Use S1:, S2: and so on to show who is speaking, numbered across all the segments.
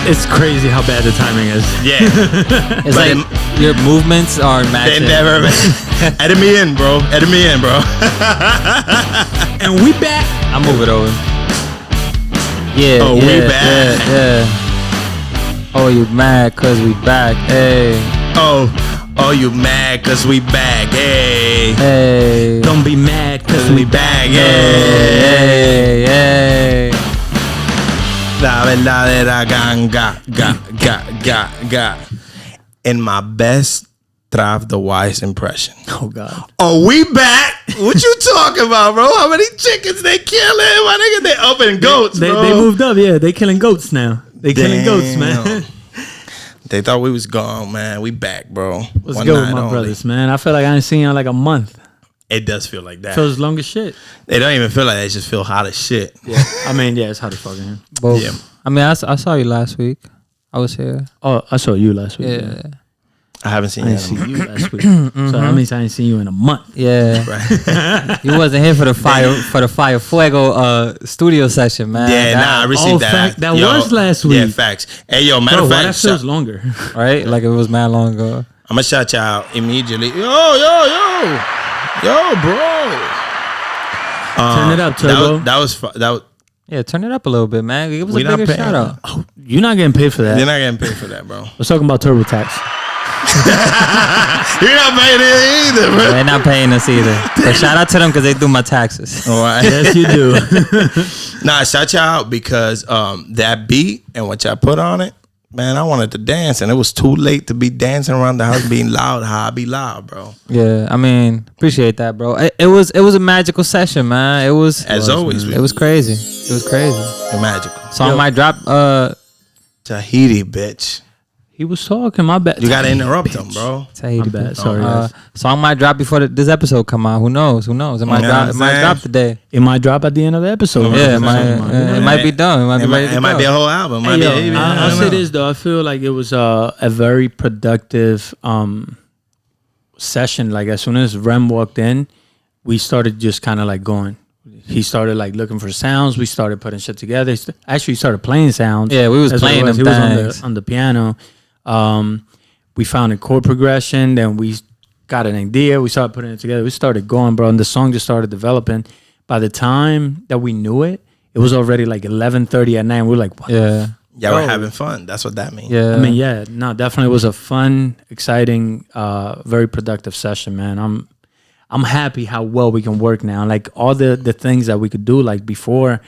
S1: It's crazy how bad the timing is.
S2: Yeah.
S3: It's like your movements are matching.
S2: They never. Edit me in, bro. Edit me in, bro.
S1: And we back.
S3: I'll move it over. Yeah.
S2: Oh,
S3: yeah,
S2: we back.
S3: Yeah. Oh, you mad cause we back? Hey.
S2: Oh, you mad cause we back? Hey.
S3: Hey.
S1: Don't be mad cause
S2: We back.
S3: Hey. Hey.
S2: La verdadera ganga, ga. In my best Trav the Wise impression.
S1: Oh God.
S2: Oh, we back. What you talking about, bro? How many chickens they killing? My nigga, they up in goats, bro.
S1: They moved up. Yeah, they killing goats now. They killing goats, man.
S2: They thought we was gone, man. We back, bro.
S1: What's good with my brothers, man? I feel like I ain't seen you in like a month.
S2: It does feel like that.
S1: Feels long as shit.
S2: They don't even feel like that. It just feel hot as shit.
S1: Yeah. I mean, yeah, it's hot as fucking here.
S3: Both.
S2: Yeah.
S3: I mean, I saw you last week. I was here.
S1: Oh, I saw you last week.
S3: Yeah.
S2: I haven't seen
S1: I
S2: you.
S1: didn't see you last week. So that means I ain't seen you in a month.
S3: Yeah.
S2: Right.
S3: You wasn't here for the Fire Fuego studio session, man.
S2: Yeah, I received that.
S1: Fact, that was last week.
S2: Yeah, facts. Hey, yo, matter
S1: Bro,
S2: of
S1: why
S2: fact,
S1: that feels longer.
S3: Right? Like it was mad long ago.
S2: I'm gonna shout you out immediately. Yo, bro.
S1: Turn it up, Turbo.
S2: That was
S3: Yeah, turn it up a little bit, man. Give us
S2: We
S3: a
S2: not
S3: bigger
S2: paying.
S3: shout out.
S1: Oh, you're not getting paid for that.
S2: You're not getting paid for that, bro.
S1: Let's talk about TurboTax.
S2: You're not paying it either, bro.
S3: They're not paying us either. But shout out to them because they do my taxes.
S2: All right.
S1: Yes, you do.
S2: Nah, shout you out because that beat and what y'all put on it, man, I wanted to dance and it was too late to be dancing around the house being loud. How I be loud, bro.
S3: Yeah, I mean, appreciate that, bro. It was a magical session, man. It was
S2: Always.
S3: It was crazy. It was crazy.
S2: Magical.
S3: Song might drop.
S2: Tahiti, bitch.
S1: He was talking. My bad.
S2: You gotta interrupt him, bro.
S1: My bad. Sorry, guys.
S3: Song might drop before this episode come out. Who knows? It might drop. It might drop today.
S1: It might drop at the end of the episode.
S3: Yeah, it might be done. It might be ready to
S2: It might
S3: go.
S2: be a whole album.
S1: Hey, yo, I'll say this though. I feel like it was a very productive session. Like as soon as Rem walked in, we started just kind of like going. He started like looking for sounds. We started putting shit together. Actually, started playing sounds.
S3: Yeah, we was
S1: That's what
S3: playing
S1: it was.
S3: them
S1: He was
S3: things.
S1: on the piano. We found a chord progression. Then we got an idea. We started putting it together. We started going, bro, and the song just started developing. By the time that we knew it, it was already like 11:30 at night. We were like, what?
S3: Yeah.
S2: Yeah, we're having fun. That's what that means.
S3: Yeah.
S1: I mean, yeah, no, definitely was a fun, exciting, very productive session, man. I'm happy how well we can work now. Like all the things that we could do, like before,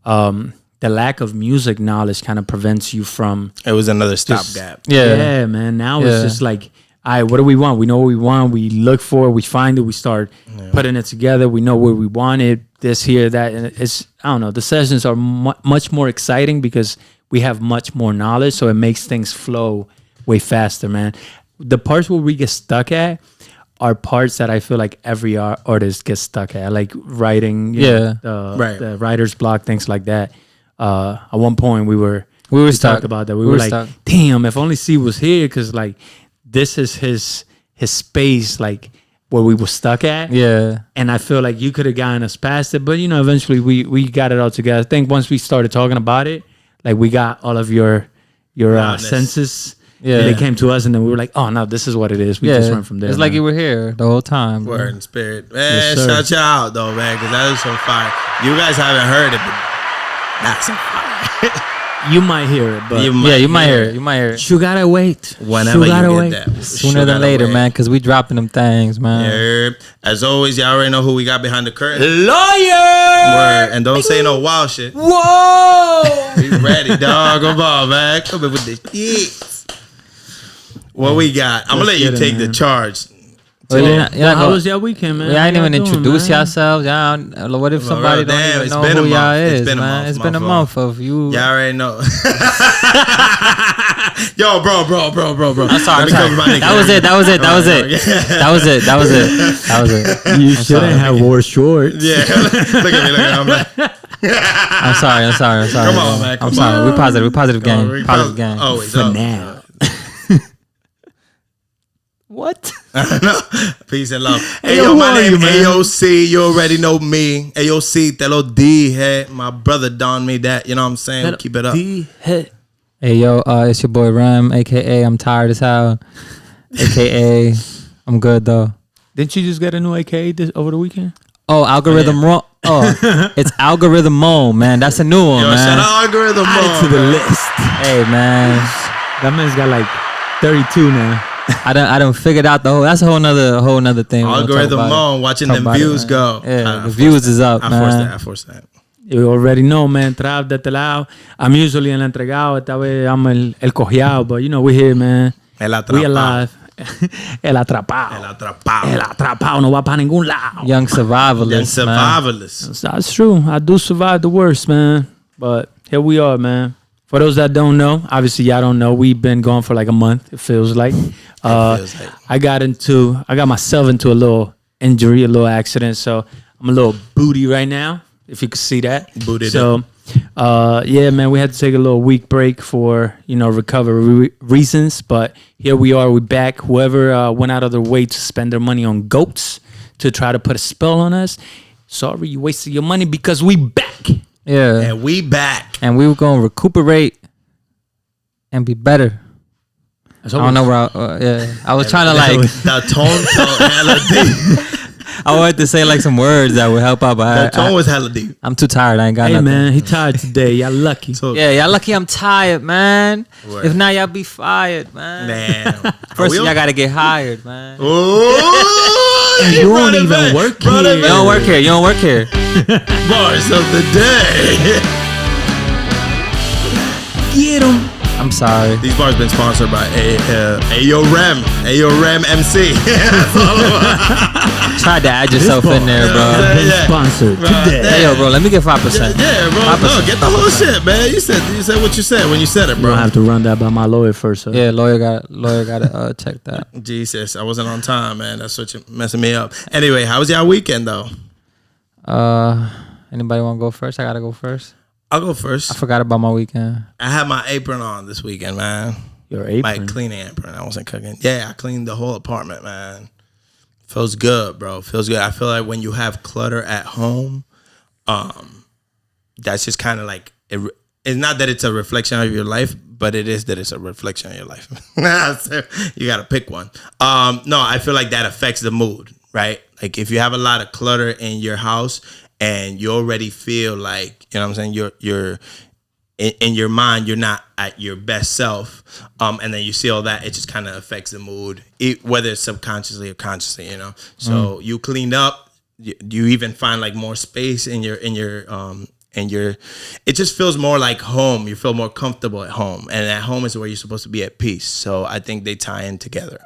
S1: the lack of music knowledge kind of prevents you from.
S2: It was another stopgap.
S3: Yeah.
S1: Man. Now it's just like, all right, what do we want? We know what we want. We look for it. We find it. We start putting it together. We know where we want it. This, here, that. And it's, I don't know. The sessions are much more exciting because we have much more knowledge. So it makes things flow way faster, man. The parts where we get stuck at are parts that I feel like every artist gets stuck at, like writing, the writer's block, things like that. At one point, we
S3: stuck
S1: talked about that. We were like,
S3: stuck.
S1: damn, if only C was here, because like this is his space, like where we were stuck at.
S3: Yeah.
S1: And I feel like you could have gotten us past it, but you know, eventually we got it all together. I think once we started talking about it, like we got all of your senses.
S3: Yeah.
S1: They came to us, and then we were like, "Oh no, this is what it is." We just went from there.
S3: It's like you were here the whole time.
S2: Word and spirit. Man,
S1: Yes, sir.
S2: shout you out though, man, because that was so fire. You guys haven't heard it, but that's so fire.
S1: You might hear it, but
S3: You might hear it. You might hear it.
S1: you gotta wait.
S2: Whenever
S1: you gotta
S2: you
S1: wait.
S2: get that.
S3: Sooner than later, man, because we dropping them things, man.
S2: Yeah. As always, y'all already know who we got behind the curtain.
S1: Lawyer.
S2: Word. And don't say no wild shit.
S1: Whoa.
S2: Be ready, dog. Come on, man. Come in with the shit. What we got? I'm gonna let you
S1: get it,
S2: take
S1: man.
S2: the charge.
S1: How was your weekend, man?
S3: Y'all
S1: How
S3: ain't even
S1: doing,
S3: introduce
S1: man?
S3: yourselves. Y'all, what if somebody don't
S2: damn,
S3: even
S2: it's
S3: know
S2: been a
S3: who y'all
S2: month. It's
S3: is,
S2: been a
S3: man?
S2: month,
S3: It's
S2: my
S3: been a
S2: fault.
S3: month of you.
S2: Y'all already know. Yo, bro.
S3: I'm sorry. That was it. That was it.
S1: You shouldn't have wore shorts.
S2: Yeah, look at me. I'm like,
S3: I'm sorry.
S2: Come on, man.
S3: I'm sorry. We positive game.
S2: we
S3: Positive game.
S2: Always.
S1: For now. What?
S2: No. Peace and love. Hey,
S1: yo,
S2: yo,
S1: who
S2: my
S1: are
S2: name
S1: you, man?
S2: AOC. You already know me. AOC, te lo dije. My brother donned me that. You know what I'm saying? Keep it up.
S3: Hey yo, it's your boy Rem, aka I'm tired as hell, aka I'm good though.
S1: Didn't you just get a new AKA over the weekend?
S3: Oh, algorithm wrong. Oh, it's algorithm Mo, man. That's a new one,
S2: Yo,
S3: man.
S2: shout out algorithm
S1: Add it to the list.
S3: Hey man,
S1: That man's got like 32 now.
S3: I don't figured out the whole. That's a whole nother thing. We'll talk
S2: Algorithm
S3: about
S2: Mo,
S3: it.
S2: watching
S3: Talk
S2: them
S3: about it,
S2: views
S3: man.
S2: go.
S3: Yeah, the views is up, man.
S2: I forced that.
S1: You already know, man. Trap de este lado. I'm usually el entregado. Esta vez I'm el cojeado. But, you know, we here, man.
S2: El atrapado.
S1: We alive. El atrapado.
S2: El atrapado.
S1: El atrapado no va para ningún lado.
S3: Young survivalist,
S2: Then
S3: man.
S2: survivalists.
S1: That's true. I do survive the worst, man. But here we are, man. For those that don't know, obviously y'all don't know, we've been gone for like a month, it feels like. I got myself into a little injury, a little accident, so I'm a little booty right now, if you could see that.
S2: Booted
S1: so, yeah, man, we had to take a little week break for, recovery reasons, but here we are, we're back. Whoever went out of their way to spend their money on goats to try to put a spell on us, sorry, you wasted your money because we back.
S3: Yeah,
S2: And we back.
S3: and we were gonna recuperate and be better. I don't know where. Yeah, I was trying to like.
S2: The tone felt hella deep.
S3: I wanted to say like some words that would help out,
S2: The
S3: but
S2: tone was hella deep.
S3: I'm too tired. I ain't got
S1: Hey,
S3: nothing.
S1: man, he tired today. Y'all lucky.
S2: So,
S3: Yeah, y'all lucky I'm tired, man.
S2: Word.
S3: If not, y'all be fired, man.
S2: damn.
S3: First, y'all gotta get hired, man.
S2: Oh,
S1: You don't even work here.
S3: You don't work here. You don't work here.
S2: Bars of the day.
S1: Get him.
S3: I'm sorry.
S2: These bars been sponsored by Ayo Rem MC.
S3: Tried to add yourself in there, bro.
S2: Yeah,
S1: Been
S2: yeah.
S1: sponsored
S2: Bro,
S1: today.
S3: Hey, yo, bro, let me get 5%.
S2: Yeah, bro. No, get the whole shit, man. You said what you said when you said it,
S1: You
S2: bro.
S1: don't have to run that by my lawyer first. So.
S3: Yeah, lawyer got check that.
S2: Jesus, I wasn't on time, man. That's what you messing me up. Anyway, how was y'all weekend though?
S3: Anybody want to go first? I gotta go first.
S2: I'll go first.
S3: I forgot about my weekend.
S2: I had my apron on this weekend, man.
S1: Your apron.
S2: My cleaning apron. I wasn't cooking. Yeah, I cleaned the whole apartment, man. Feels good, bro. Feels good. I feel like when you have clutter at home, that's just kind of like it's not that it's a reflection of your life, but it is that it's a reflection of your life. So you gotta pick one. No, I feel like that affects the mood, right? Like if you have a lot of clutter in your house and you already feel like, you know what I'm saying, you're in your mind, you're not at your best self, and then you see all that, it just kind of affects the mood, whether it's subconsciously or consciously, you know. So you cleaned up, you even find like more space in your it just feels more like home. You feel more comfortable at home, and at home is where you're supposed to be at peace. So I think they tie in together.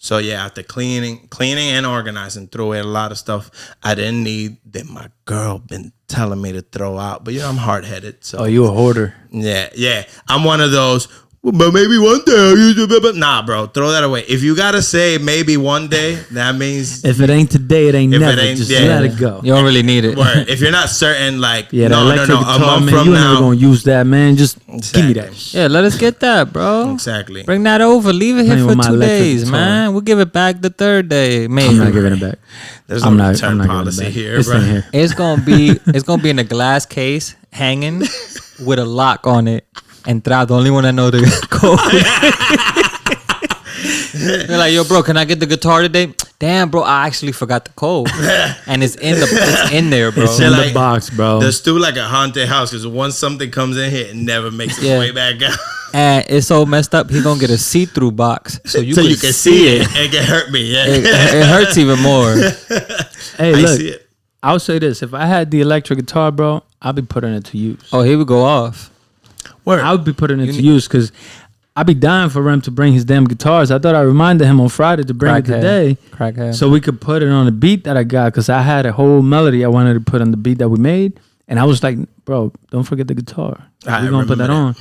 S2: So yeah, after cleaning and organizing, throw away a lot of stuff I didn't need that my girl been telling me to throw out. But you know, I'm hard headed. So
S1: you a hoarder.
S2: yeah. I'm one of those. Well, but maybe one day I'll use it. But nah, bro, throw that away. If you gotta say maybe one day, that means
S1: If it ain't today, it ain't
S2: If it
S1: never.
S2: ain't-
S1: Just
S2: yeah.
S1: let it go.
S3: You don't really need it.
S2: word. If you're not certain, like
S1: Yeah, that
S2: no,
S1: electric
S2: a
S1: guitar,
S2: month
S1: man,
S2: from
S1: you ain't never
S2: now.
S1: gonna use that, man. Just give me that
S2: Exactly.
S1: shit.
S3: Yeah, let us get that, bro.
S2: Exactly.
S3: Bring that over. Leave it here
S1: Playing
S3: for
S1: with my
S3: 2
S1: electric
S3: days,
S1: guitar.
S3: man. We'll give it back the third day, maybe.
S1: I'm not giving it back.
S2: There's
S1: I'm
S2: no
S1: not.
S2: return
S1: I'm not giving it
S2: policy
S1: back.
S2: here,
S1: It's
S2: bro.
S1: in here.
S3: It's gonna be in a glass case, hanging with a lock on it. And Trap, the only one I know the code. They're like, yo, bro, can I get the guitar today? Damn, bro, I actually forgot the code, and it's in there, bro.
S1: It's in
S2: like-
S1: the box, bro.
S2: There's still like a haunted house because once something comes in here, it never makes its
S3: Yeah.
S2: way back out.
S3: And it's so messed up. He gonna get a see-through box, so you
S2: so
S3: can
S2: you can see it. It can hurt me. Yeah.
S3: It hurts even more.
S1: Hey,
S2: I
S1: look.
S2: see it.
S1: I'll say this: if I had the electric guitar, bro, I'd be putting it to use.
S3: Oh, here we go off.
S2: Word.
S1: I would be putting it to use because I'd be dying for Rem to bring his damn guitars. I thought I reminded him on Friday to bring it today,
S3: Crackhead.
S1: so we could put it on the beat that I got. Because I had a whole melody I wanted to put on the beat that we made, and I was like, "Bro, don't forget the guitar.
S2: I
S1: We're gonna put that
S2: remember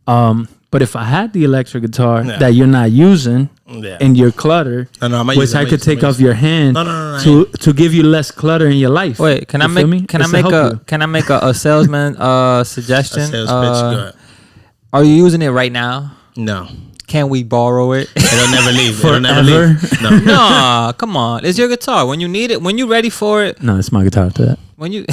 S1: on." But if I had the electric guitar
S2: Yeah.
S1: that you're not using
S2: Yeah.
S1: in your clutter,
S2: No, I'm gonna
S1: which
S2: use it,
S1: I
S2: I'm
S1: could
S2: gonna
S1: take
S2: use it,
S1: off your hand
S2: No,
S1: to give you less clutter in your life.
S3: Wait, can
S1: You
S3: I
S1: feel me?
S3: make
S1: It's to help you.
S3: can I make a salesman suggestion?
S2: A sales pitch. Go ahead.
S3: Are you using it right now?
S2: No.
S3: Can we borrow it?
S2: It'll never leave. It'll never
S1: Forever?
S2: leave. No.
S3: No, come on. It's your guitar. When you need it, when you're ready for it,
S1: No, it's my guitar to that.
S3: when you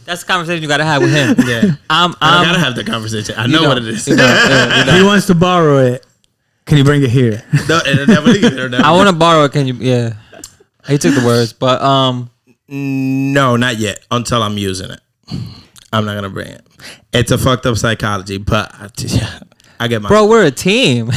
S3: That's a conversation you gotta have with him.
S2: Yeah.
S3: I'm
S2: I gotta have the conversation. I know what it is.
S1: He wants to borrow it. Can you bring it here?
S2: No, it'll never leave. It'll never
S3: I want to borrow it. Can you? Yeah. He took the words, but
S2: No, not yet. Until I'm using it, I'm not gonna bring it. It's a fucked up psychology, but I get my.
S3: bro, we're a team.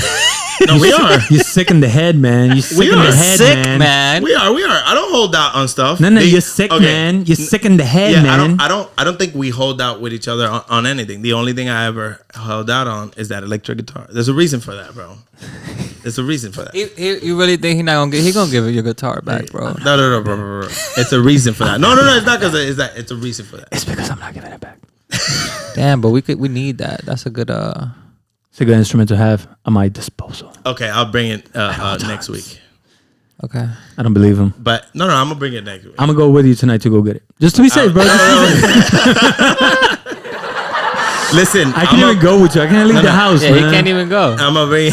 S2: No, we are.
S1: You're sick in the head, man. You're sick in
S2: are
S1: the head,
S3: Sick,
S1: man.
S3: man.
S2: We are. I don't hold out on stuff.
S1: No, you're sick, man. You're sick in the head,
S2: Yeah,
S1: man.
S2: I don't think we hold out with each other on anything. The only thing I ever held out on is that electric guitar. There's a reason for that, bro. There's a reason for that.
S3: You really think he gonna give it your guitar back, bro?
S2: No, bro. It's a reason for that. No, it's not because it's that. It's a reason for that.
S1: It's because I'm not giving it back.
S3: Damn, but we need that. That's a good
S1: It's a good instrument to have at my disposal.
S2: Okay, I'll bring it next week.
S3: Okay.
S1: I don't believe him.
S2: But no, I'm gonna bring it next week.
S1: I'm gonna go with you tonight to go get it, just to be safe, bro.
S2: Listen,
S1: I can't even go with you. I can't leave the house,
S3: Yeah,
S1: man.
S3: he can't even go.
S2: I'm gonna bring.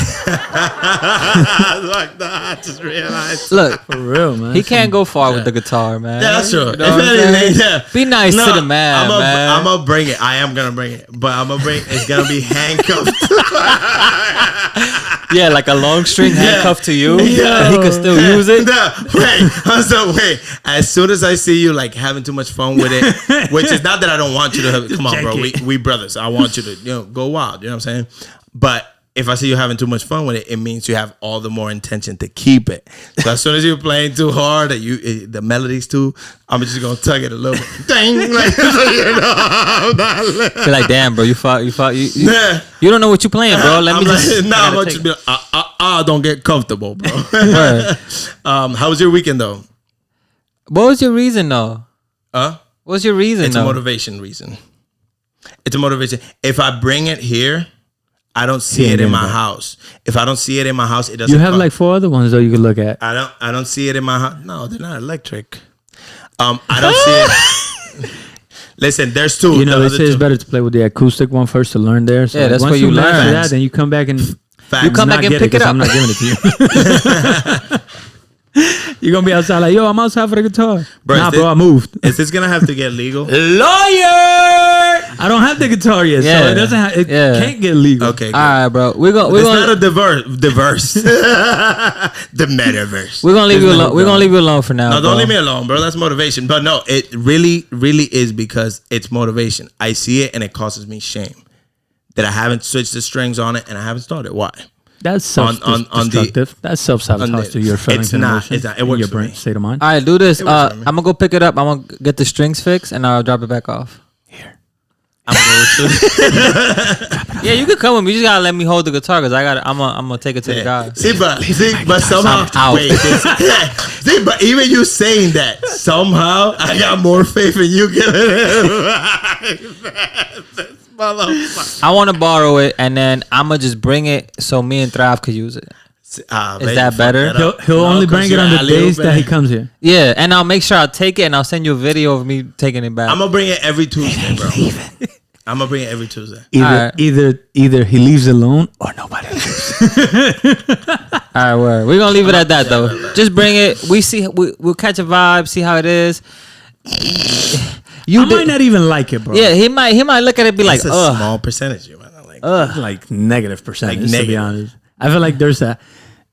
S2: I just realized.
S3: Look,
S1: For real, man.
S3: he can't go far with the guitar, man.
S2: Yeah, that's true.
S3: You know what I'm saying? Be nice to the man, man.
S2: I'm gonna bring it. I am gonna bring it, but I'm gonna bring. It's gonna be handcuffed.
S3: Yeah, like a long string handcuffed to you.
S2: Yeah.
S3: He can still use it.
S2: No, wait. As soon as I see you like having too much fun with it, which is not that I don't want you to have. Come on, bro. We brothers. I want you to go wild. You know what I'm saying? But if I see you having too much fun with it, it means you have all the more intention to keep it. So as soon as you're playing too hard, and the melody's too, I'm just gonna tug it a little bit. Dang, like, so you know, I'm not.
S3: Be like, damn, bro, you
S2: Nah.
S3: you don't know what you playing, bro. Let me just.
S2: Nah,
S3: I
S2: I'm
S3: gotta
S2: gonna
S3: take
S2: just be like, don't get comfortable, bro.
S3: Word.
S2: How was your weekend though?
S3: What was your reason, though?
S2: Huh?
S3: What's your reason,
S2: It's
S3: though?
S2: a motivation reason. It's a motivation. If I bring it here, I don't see it in my house. If I don't see it in my house, it doesn't.
S1: You have
S2: come.
S1: like 4 other ones though you could look at.
S2: I don't see it in my house. No, they're not electric. I don't see it. Listen, there's 2.
S1: You know,
S2: The
S1: they
S2: other
S1: say it's
S2: 2.
S1: better to play with the acoustic one first to learn there. So
S3: Yeah, that's
S1: once
S3: where you
S1: master
S3: learn.
S1: that, then you come back and
S2: Facts.
S3: You come back
S1: not
S3: and
S1: get
S3: pick it
S1: 'cause
S3: up.
S1: I'm not giving it to you. You're gonna be outside like, yo, I'm outside for the guitar.
S2: Bro,
S1: nah,
S2: is
S1: bro,
S2: this-
S1: I moved.
S2: Is this gonna have to get legal?
S1: I don't have the guitar yet,
S3: Yeah.
S1: so it doesn't. It
S3: Yeah.
S1: can't get legal.
S2: Okay, good.
S3: All right, bro. We're
S2: It's
S3: gonna
S2: not a diverse. The metaverse.
S3: we're gonna leave you
S2: There's no
S3: alone. We're gonna
S2: God.
S3: leave you alone for now.
S2: No,
S3: bro.
S2: don't leave me alone, bro. That's motivation. But no, it really, really is because it's motivation. I see it and it causes me shame that I haven't switched the strings on it and I haven't started. Why?
S1: That's
S2: On the-
S1: self-destructive. That's self-sabotage
S2: on the-
S1: to your feelings
S2: it's
S1: and
S2: not.
S1: emotions.
S2: It's not. It
S1: and
S2: works
S1: your
S2: for
S1: brain
S2: me.
S1: state of mind.
S3: All right, do this.
S2: It works for me.
S3: I'm gonna go pick it up. I'm gonna get the strings fixed and I'll drop it back off.
S2: I'm going to.
S3: Yeah, you can come with me. You just gotta let me hold the guitar because I'm gonna take it to the guy.
S2: But somehow,
S3: I'm out.
S2: wait. See, but even you saying that, somehow I got more faith in you giving it.
S3: I want to borrow it and then I'm gonna just bring it so me and Thrive could use it. Is that better?
S1: He'll only bring it on the days that he comes here.
S3: Yeah, and I'll make sure I'll take it and I'll send you a video of me taking it back.
S2: I'm gonna bring it every Tuesday, bro. I'm gonna bring it every Tuesday.
S1: Either he leaves alone or nobody leaves.
S3: All right, word. We're gonna leave it at that though. Just bring it. We'll catch a vibe, see how it is.
S1: I might not even like it, bro.
S3: Yeah, he might look at it and be like,
S2: It's a
S3: ugh.
S2: small percentage, you might not like.
S1: Like negative percentage,
S2: Like
S1: to be
S2: negative.
S1: honest. I feel like there's a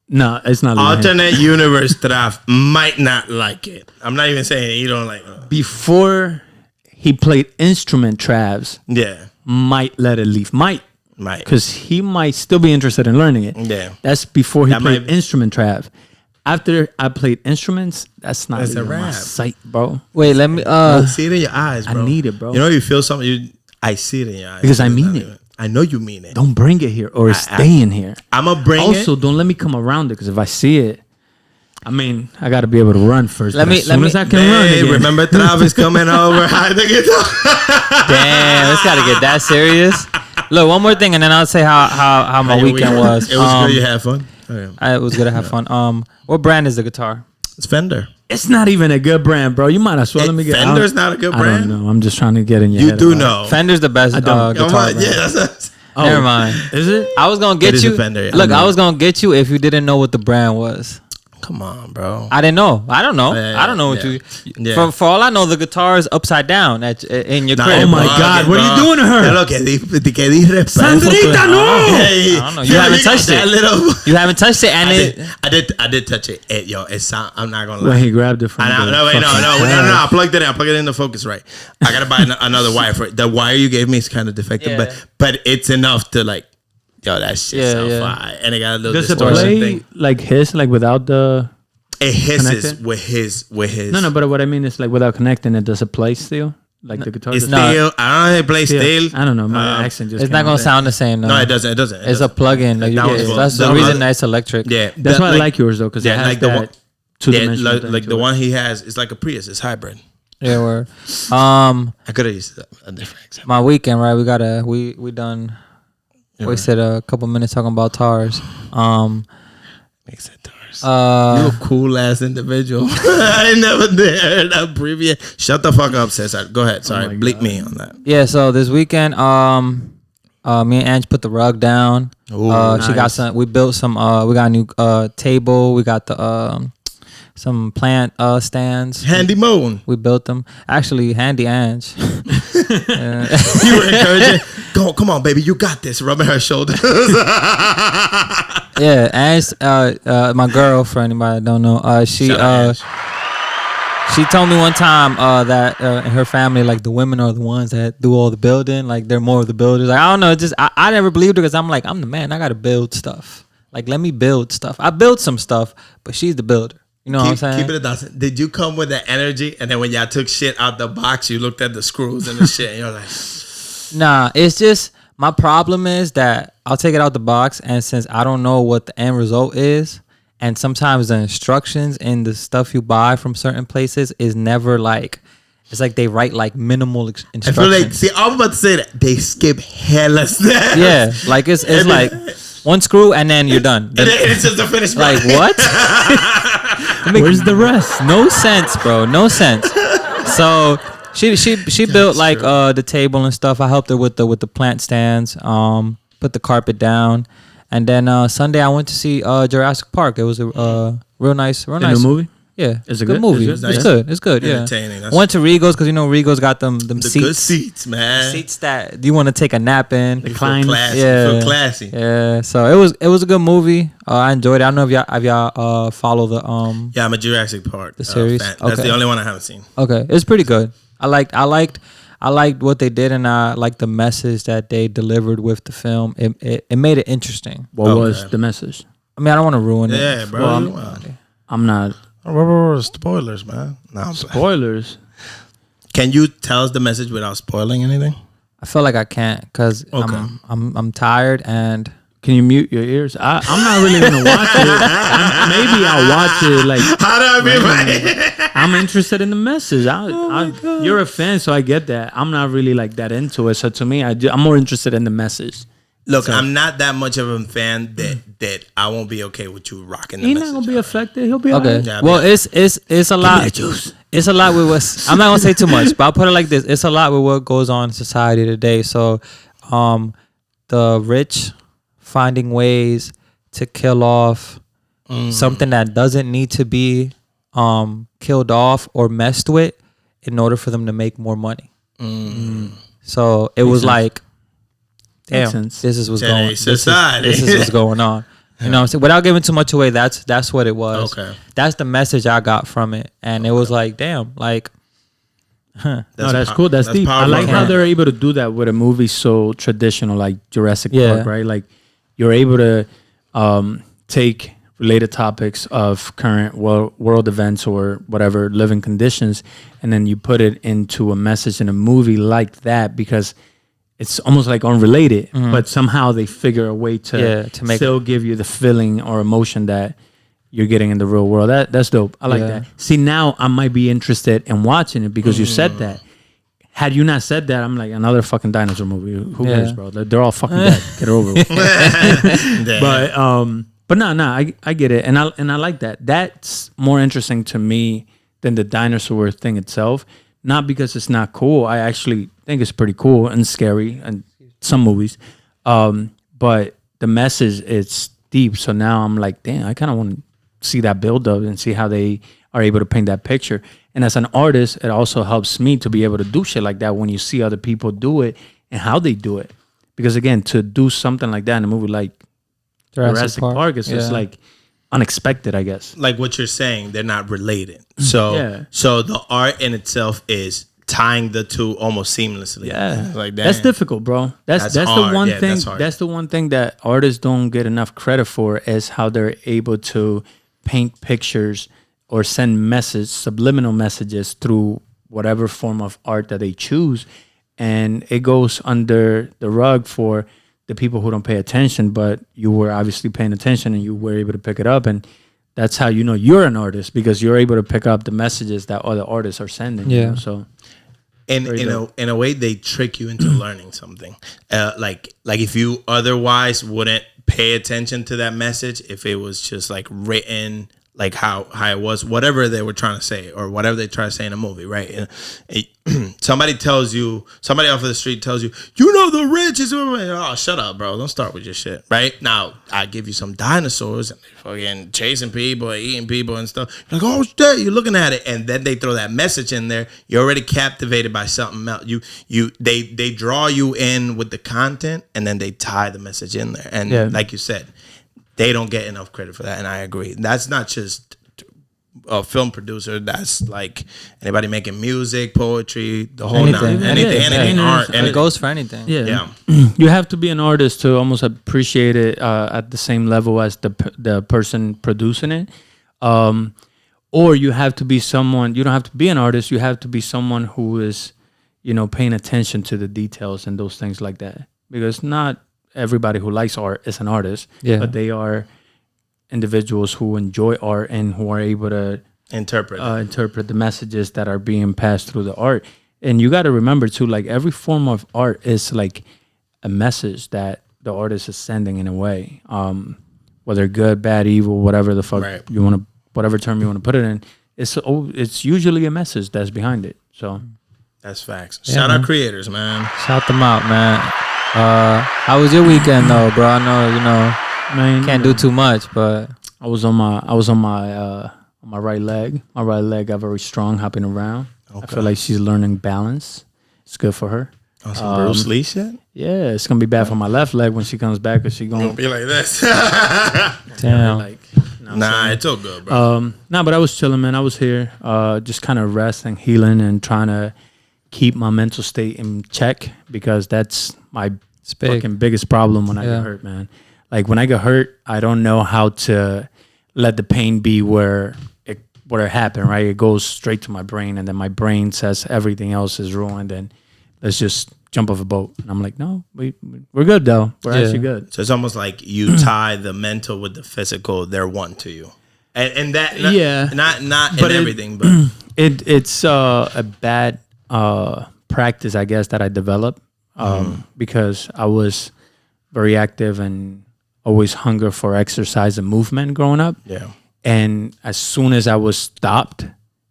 S1: no. It's not like
S2: Alternate universe Traf might not like it. I'm not even saying you don't like it.
S1: before he played instrument. Travs
S2: Yeah,
S1: might let it leave. Might
S2: might.
S1: because he might still be interested in learning it.
S2: Yeah.
S1: That's before he
S2: That
S1: played
S2: might be-
S1: instrument. Trav. After I played instruments, that's not
S2: That's a
S1: even my
S2: wrap.
S1: sight, bro.
S3: Wait, let me.
S2: I see it in your eyes,
S1: I
S2: bro.
S1: need it, bro.
S2: You know, you feel something. I see it in your eyes
S1: Because I
S2: It's
S1: mean
S2: not
S1: it.
S2: even- I know you mean it.
S1: Don't bring it here or stay in here.
S2: I'm gonna bring
S1: Also,
S2: it.
S1: don't let me come around it because if I see it, I mean, I got to be able to run first.
S3: Let
S1: but
S3: me-
S1: as soon
S3: let
S1: as
S3: me-
S1: I can run
S2: Hey,
S1: again.
S2: remember Travis coming over? Hide the guitar.
S3: Damn, it's gotta get that serious. Look, one more thing, and then I'll say how my weekend was.
S2: It was good. You had fun. Okay.
S3: I was gonna have fun. What brand is the guitar?
S2: It's Fender.
S1: It's not even a good brand, bro. You might as well let me get.
S2: Fender's not a good
S1: I
S2: brand.
S1: don't know. I'm just trying to get in your
S2: You
S1: head
S2: do
S1: about
S2: know.
S3: Fender's the best
S1: don't.
S3: guitar.
S2: Come on,
S3: brand.
S2: yeah, that's
S1: Oh,
S3: Never mind.
S1: Is it?
S3: I was gonna
S2: It
S3: get
S2: is a
S3: you.
S2: Fender, yeah.
S3: Look,
S2: I
S3: I
S2: know.
S3: was gonna get you if you didn't know what the brand was.
S2: Come on, bro.
S3: I didn't know. I don't know.
S2: Yeah,
S3: I don't know what
S2: yeah.
S3: you.
S2: Yeah.
S3: For all I know, the guitar is upside down in your
S2: Nah,
S3: crib.
S1: Oh my God, what are you doing to her?
S2: Ya lo que disrespectful.
S1: Sandrita, no!
S2: Hey,
S3: I don't know. You haven't touched
S2: that
S3: it.
S2: Little,
S3: You haven't touched it, and
S2: I did touch it. Yo, it sound. I'm not gonna lie.
S1: When he grabbed it from
S2: No,
S1: the
S2: no, wait, no.
S1: fucking
S2: I plugged it in. I plugged it in the focus right. I gotta buy another wire for it. The wire you gave me is kind of defective,
S3: Yeah.
S2: but it's enough to like, yo, that shit sound fire. And it got a little
S1: Does it
S2: distortion
S1: play
S2: thing.
S1: like his, like without the...
S2: It hisses
S1: connected?
S2: with his.
S1: No, but what I mean is like without connecting it, does it play still? Like the guitar
S2: It's
S1: does
S2: still. I don't know if it plays still.
S1: I don't know. My accent just
S3: it's not
S1: came
S3: gonna
S1: out.
S3: sound the same. No,
S2: No, it doesn't. It doesn't.
S3: It's a plug-in. Like,
S2: That one's
S3: that's
S2: cool.
S3: the
S2: The
S3: reason
S2: other-
S3: that it's electric.
S2: Yeah,
S1: That's why I like yours though, because it has
S2: like the
S1: that
S2: one-
S1: two-dimensional
S2: like,
S1: thing
S2: like
S1: to
S2: the
S1: it.
S2: one he has is like a Prius. It's hybrid.
S3: Yeah, word.
S2: I could have used a different example.
S3: My weekend, right? We done. Wasted a couple minutes talking about tars.
S2: Makes it yours.
S3: Uh,
S2: You a cool ass individual. I never did that previous. Shut the fuck up, Cesar. Go ahead. Sorry,
S1: my
S2: bleep
S1: God.
S2: me on that.
S3: yeah. So this weekend, me and Ange put the rug down.
S2: Ooh,
S3: She got
S1: nice.
S3: some. We built some. We got a new table. We got the some plant stands.
S2: Handy moan.
S3: We built them. Actually, handy Ange.
S2: You were encouraging. Go, come on, baby. You got this. Rubbing her shoulders.
S3: Yeah, Ange, my girl, for anybody that don't know, she
S2: Shout out,
S3: she told me one time that in her family, like the women are the ones that do all the building. Like they're more of the builders. Like I don't know, just I never believed her because I'm like, I'm the man. I gotta build stuff. Like let me build stuff. I built some stuff, but she's the builder. You know what I'm saying?
S2: Keep it a dozen. Did you come with that energy? And then when y'all took shit out the box, you looked at the screws and the shit, and you're like,
S3: Nah, it's just my problem is that I'll take it out the box, and since I don't know what the end result is, and sometimes the instructions in the stuff you buy from certain places is never like, it's like they write like minimal
S2: I
S3: instructions.
S2: feel like, see, I was about to say that they skip hella steps.
S3: Yeah, like it's like one screw and then you're done.
S2: And then it's just a finished
S3: Like
S2: product.
S3: what?
S1: Where's the rest?
S3: No sense, bro. No sense. So she built like the table and stuff. I helped her with the plant stands. Put the carpet down, and then Sunday I went to see Jurassic Park. It was a real nice.
S1: In the movie?
S3: Yeah,
S1: Is it
S3: good
S1: good?
S3: movie.
S1: Is it
S3: It's
S2: nice?
S3: good. It's good. Yeah.
S2: Entertaining. That's-
S3: Went to Regal's because you know Regal's got them
S2: The
S3: seats.
S2: good seats, man.
S3: Seats that you want to take a nap in.
S2: You feel
S1: Recline.
S2: classy.
S3: Yeah.
S2: Feel classy.
S3: Yeah, so it was a good movie. I enjoyed it. I don't know if y'all follow the
S2: Yeah, I'm a Jurassic Park
S3: series?
S2: fan. That's
S3: Okay.
S2: the only one I haven't seen.
S3: Okay, it's pretty good. I liked what they did, and I liked the message that they delivered with the film. It made it interesting.
S1: What
S2: Okay.
S1: was the message?
S3: I mean, I don't want to ruin it.
S2: Yeah, bro.
S1: Well, I'm not...
S2: Spoilers, man. No, I'm playing.
S1: Spoilers.
S2: Can you tell us the message without spoiling anything?
S3: I feel like I can't because
S2: Okay.
S3: I'm tired and
S1: Can you mute your ears? I'm not really gonna watch it. Maybe I'll watch it. Like
S2: How do I be right?
S1: I'm interested in the message. You're a fan, so I get that. I'm not really like that into it. So to me, I'm more interested in the message.
S2: Look, I'm not that much of a fan that I won't be okay with you rocking the
S1: He's
S2: message.
S1: not gonna be affected. He'll be
S3: okay.
S1: alright.
S2: Yeah,
S3: Well,
S2: yeah.
S3: it's a lot.
S1: that juice.
S3: It's a lot with what's. I'm not gonna say too much, but I'll put it like this: it's a lot with what goes on in society today. So, the rich finding ways to kill off something that doesn't need to be killed off or messed with in order for them to make more money. So it was
S1: sense.
S3: like, damn,
S1: sense.
S3: this is what's
S2: Today's
S3: going.
S2: society.
S3: This is what's going on. You know what I'm saying? Without giving too much away, that's what it was.
S2: Okay.
S3: That's the message I got from it. And it was like, damn, like,
S1: That's cool. That's deep. I
S2: powerful.
S1: like how they're able to do that with a movie so traditional like Jurassic
S3: Yeah.
S1: Park, right? Like you're able to take related topics of current world events or whatever living conditions, and then you put it into a message in a movie like that because it's almost like unrelated, but somehow they figure a way to
S3: make
S1: still give you the feeling or emotion that you're getting in the real world. That's dope. I like
S3: Yeah.
S1: that. See, now I might be interested in watching it because you said that. Had you not said that, I'm like another fucking dinosaur movie. Who
S3: Yeah.
S1: cares, bro? They're all fucking dead. Get it over with. But no, I get it, and I like that. That's more interesting to me than the dinosaur thing itself. Not because it's not cool. I actually think it's pretty cool and scary in some movies. But the message it's deep. So now I'm like, damn, I kind of want to see that build up and see how they are able to paint that picture. And as an artist, it also helps me to be able to do shit like that when you see other people do it and how they do it. Because again, to do something like that in a movie like Jurassic Park is just like unexpected, I guess.
S2: Like what you're saying, they're not related. So so the art in itself is tying the two almost seamlessly.
S1: Yeah,
S2: like
S1: that's difficult, bro. That's the
S2: hard.
S1: one
S2: Yeah,
S1: thing.
S2: that's hard.
S1: That's the one thing that artists don't get enough credit for is how they're able to paint pictures or send subliminal messages through whatever form of art that they choose, and it goes under the rug for the people who don't pay attention. But you were obviously paying attention, and you were able to pick it up, and that's how you know you're an artist, because you're able to pick up the messages that other artists are sending.
S3: Yeah.
S1: You know? So.
S2: And in a way, they trick you into learning something. Like if you otherwise wouldn't pay attention to that message, if it was just like written like how it was, whatever they were trying to say or whatever they try to say in a movie, right? Somebody off of the street tells you, you know, the rich is, oh, shut up, bro. Don't start with your shit, right? Now, I give you some dinosaurs and they're fucking chasing people, eating people and stuff. You're like, oh, shit, you're looking at it. And then they throw that message in there. You're already captivated by something else. They draw you in with the content and then they tie the message in there. And like you said, they don't get enough credit for that, and I agree. That's not just a film producer. That's like anybody making music, poetry, the whole
S3: Anything.
S2: anything, art.
S3: And it goes for anything.
S1: Yeah. You have to be an artist to almost appreciate it at the same level as the person producing it. Or you have to be someone, you don't have to be an artist, you have to be someone who is, you know, paying attention to the details and those things like that. Because not everybody who likes art is an artist, but they are individuals who enjoy art and who are able to interpret the messages that are being passed through the art. And you got to remember too, like every form of art is like a message that the artist is sending in a way, whether good, bad, evil, whatever the fuck you want to, whatever term you want to put it in. It's usually a message that's behind it. So
S2: that's facts. Shout out creators, man.
S3: Shout them out, man. How was your weekend though, bro? I know, you know, man, can't do too much, but
S1: I was on my right leg. My right leg got very strong, hopping around. Okay. I feel like she's learning balance. It's good for her.
S2: Oh, some Bruce Lee shit?
S1: Yeah, it's gonna be bad for my left leg when she comes back, because she's gonna
S2: be like this.
S3: Damn.
S1: Like,
S2: it's all good, bro.
S1: But I was chilling, man. I was here, just kind of resting, healing, and trying to keep my mental state in check, because that's my fucking biggest problem when I get hurt, man. Like when I get hurt, I don't know how to let the pain be where it happened, right? It goes straight to my brain, and then my brain says everything else is ruined, and let's just jump off a boat. And I'm like, no, we're good though. We're actually good.
S2: So it's almost like you tie the mental with the physical. They're one to you, and that not in everything, but
S1: it's a bad practice, I guess, that I developed because I was very active and always hunger for exercise and movement growing up. Yeah. And as soon as I was stopped,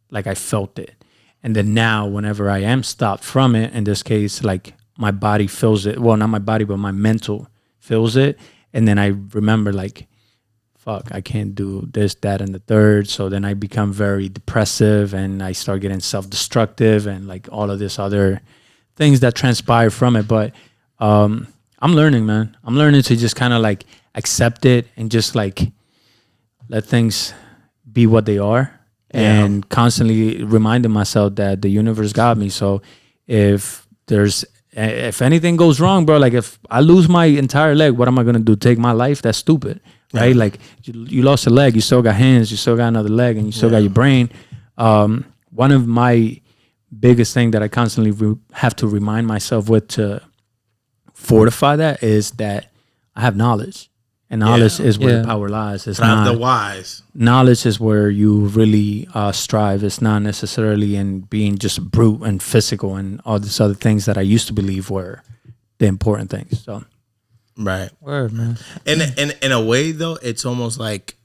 S1: like I felt it. And then now whenever I am stopped from it, in this case, like my body feels it. Well, not my body, but my mental feels it. And then I remember like, fuck, I can't do this, that, and the third. So then I become very depressive and I start getting self-destructive and like all of this other things that transpire from it. But I'm learning, man. I'm learning to just kind of like accept it and just like let things be what they are, and constantly reminding myself that the universe got me. So if anything goes wrong, bro, like if I lose my entire leg, what am I going to do? Take my life? That's stupid. Right? Like you lost a leg, you still got hands, you still got another leg, and you still got your brain. One of my biggest thing that I constantly have to remind myself with to fortify that is that I have knowledge, and knowledge is where the power lies. It's not
S2: the wise.
S1: Knowledge is where you really strive. It's not necessarily in being just brute and physical and all these other things that I used to believe were the important things. So.
S2: Right.
S3: Word, man.
S2: And in a way though, it's almost like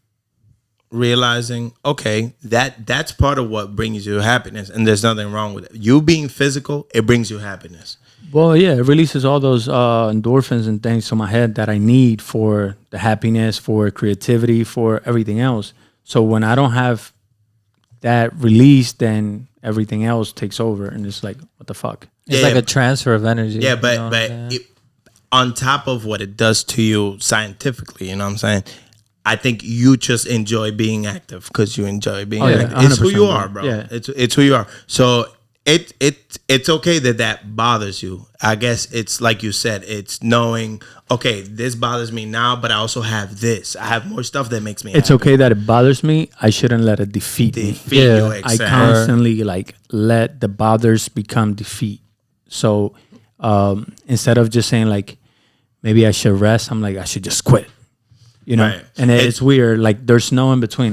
S2: realizing, okay, that's part of what brings you happiness, and there's nothing wrong with it. You being physical, it brings you happiness.
S1: Well, yeah, it releases all those endorphins and things to my head that I need for the happiness, for creativity, for everything else. So when I don't have that release, then everything else takes over, and it's like, what the fuck?
S3: It's like a transfer of energy.
S2: Yeah, but
S3: you know what I'm saying?
S2: on top of what it does to you scientifically, you know what I'm saying? I think you just enjoy being active because you enjoy being active. It's who you are, bro.
S1: Yeah.
S2: It's who you are. So it's okay that bothers you. I guess it's like you said, it's knowing, okay, this bothers me now, but I also have this. I have more stuff that makes me
S1: It's
S2: happy.
S1: okay that it bothers me. I shouldn't let it defeat me.
S2: You,
S1: I
S2: exactly.
S1: constantly like let the bothers become defeat. So instead of just saying like maybe I should rest, I'm like I should just quit. You know,
S2: Right.
S1: and it's weird. Like there's no in between.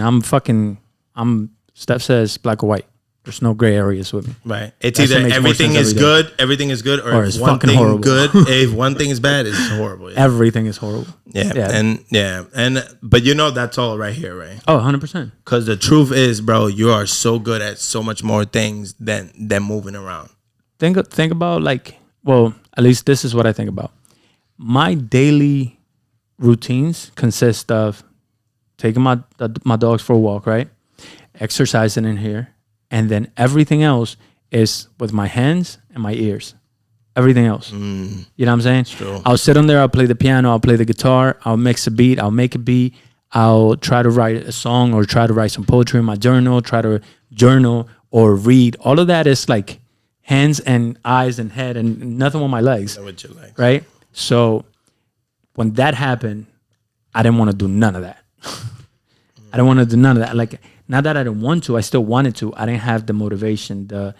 S1: Steph says black or white. There's no gray areas with me.
S2: Right. It's
S1: That's what
S2: either
S1: makes more
S2: everything
S1: sense
S2: is
S1: every day.
S2: good, everything is good,
S1: Or
S2: if
S1: it's
S2: one
S1: fucking
S2: thing
S1: horrible.
S2: good, if one thing is bad, it's horrible. Yeah.
S1: Everything is horrible.
S2: But you know that's all right here, right?
S1: Oh, 100%.
S2: Because the truth is, bro, you are so good at so much more things than moving around.
S1: Think about like, well, at least this is what I think about. My daily routines consist of taking my dogs for a walk, right? Exercising in here, and then everything else is with my hands and my ears. Everything else. You know what I'm saying?
S2: True.
S1: I'll sit on there, I'll play the piano, I'll play the guitar, I'll mix a beat, I'll make a beat, I'll try to write a song or try to write some poetry in my journal, try to journal or read. All of that is like hands and eyes and head and nothing with my legs.
S2: What you like.
S1: Right? So when that happened, I didn't want to do none of that. I didn't want to do none of that. Like, not that I didn't want to, I still wanted to. I didn't have the motivation, the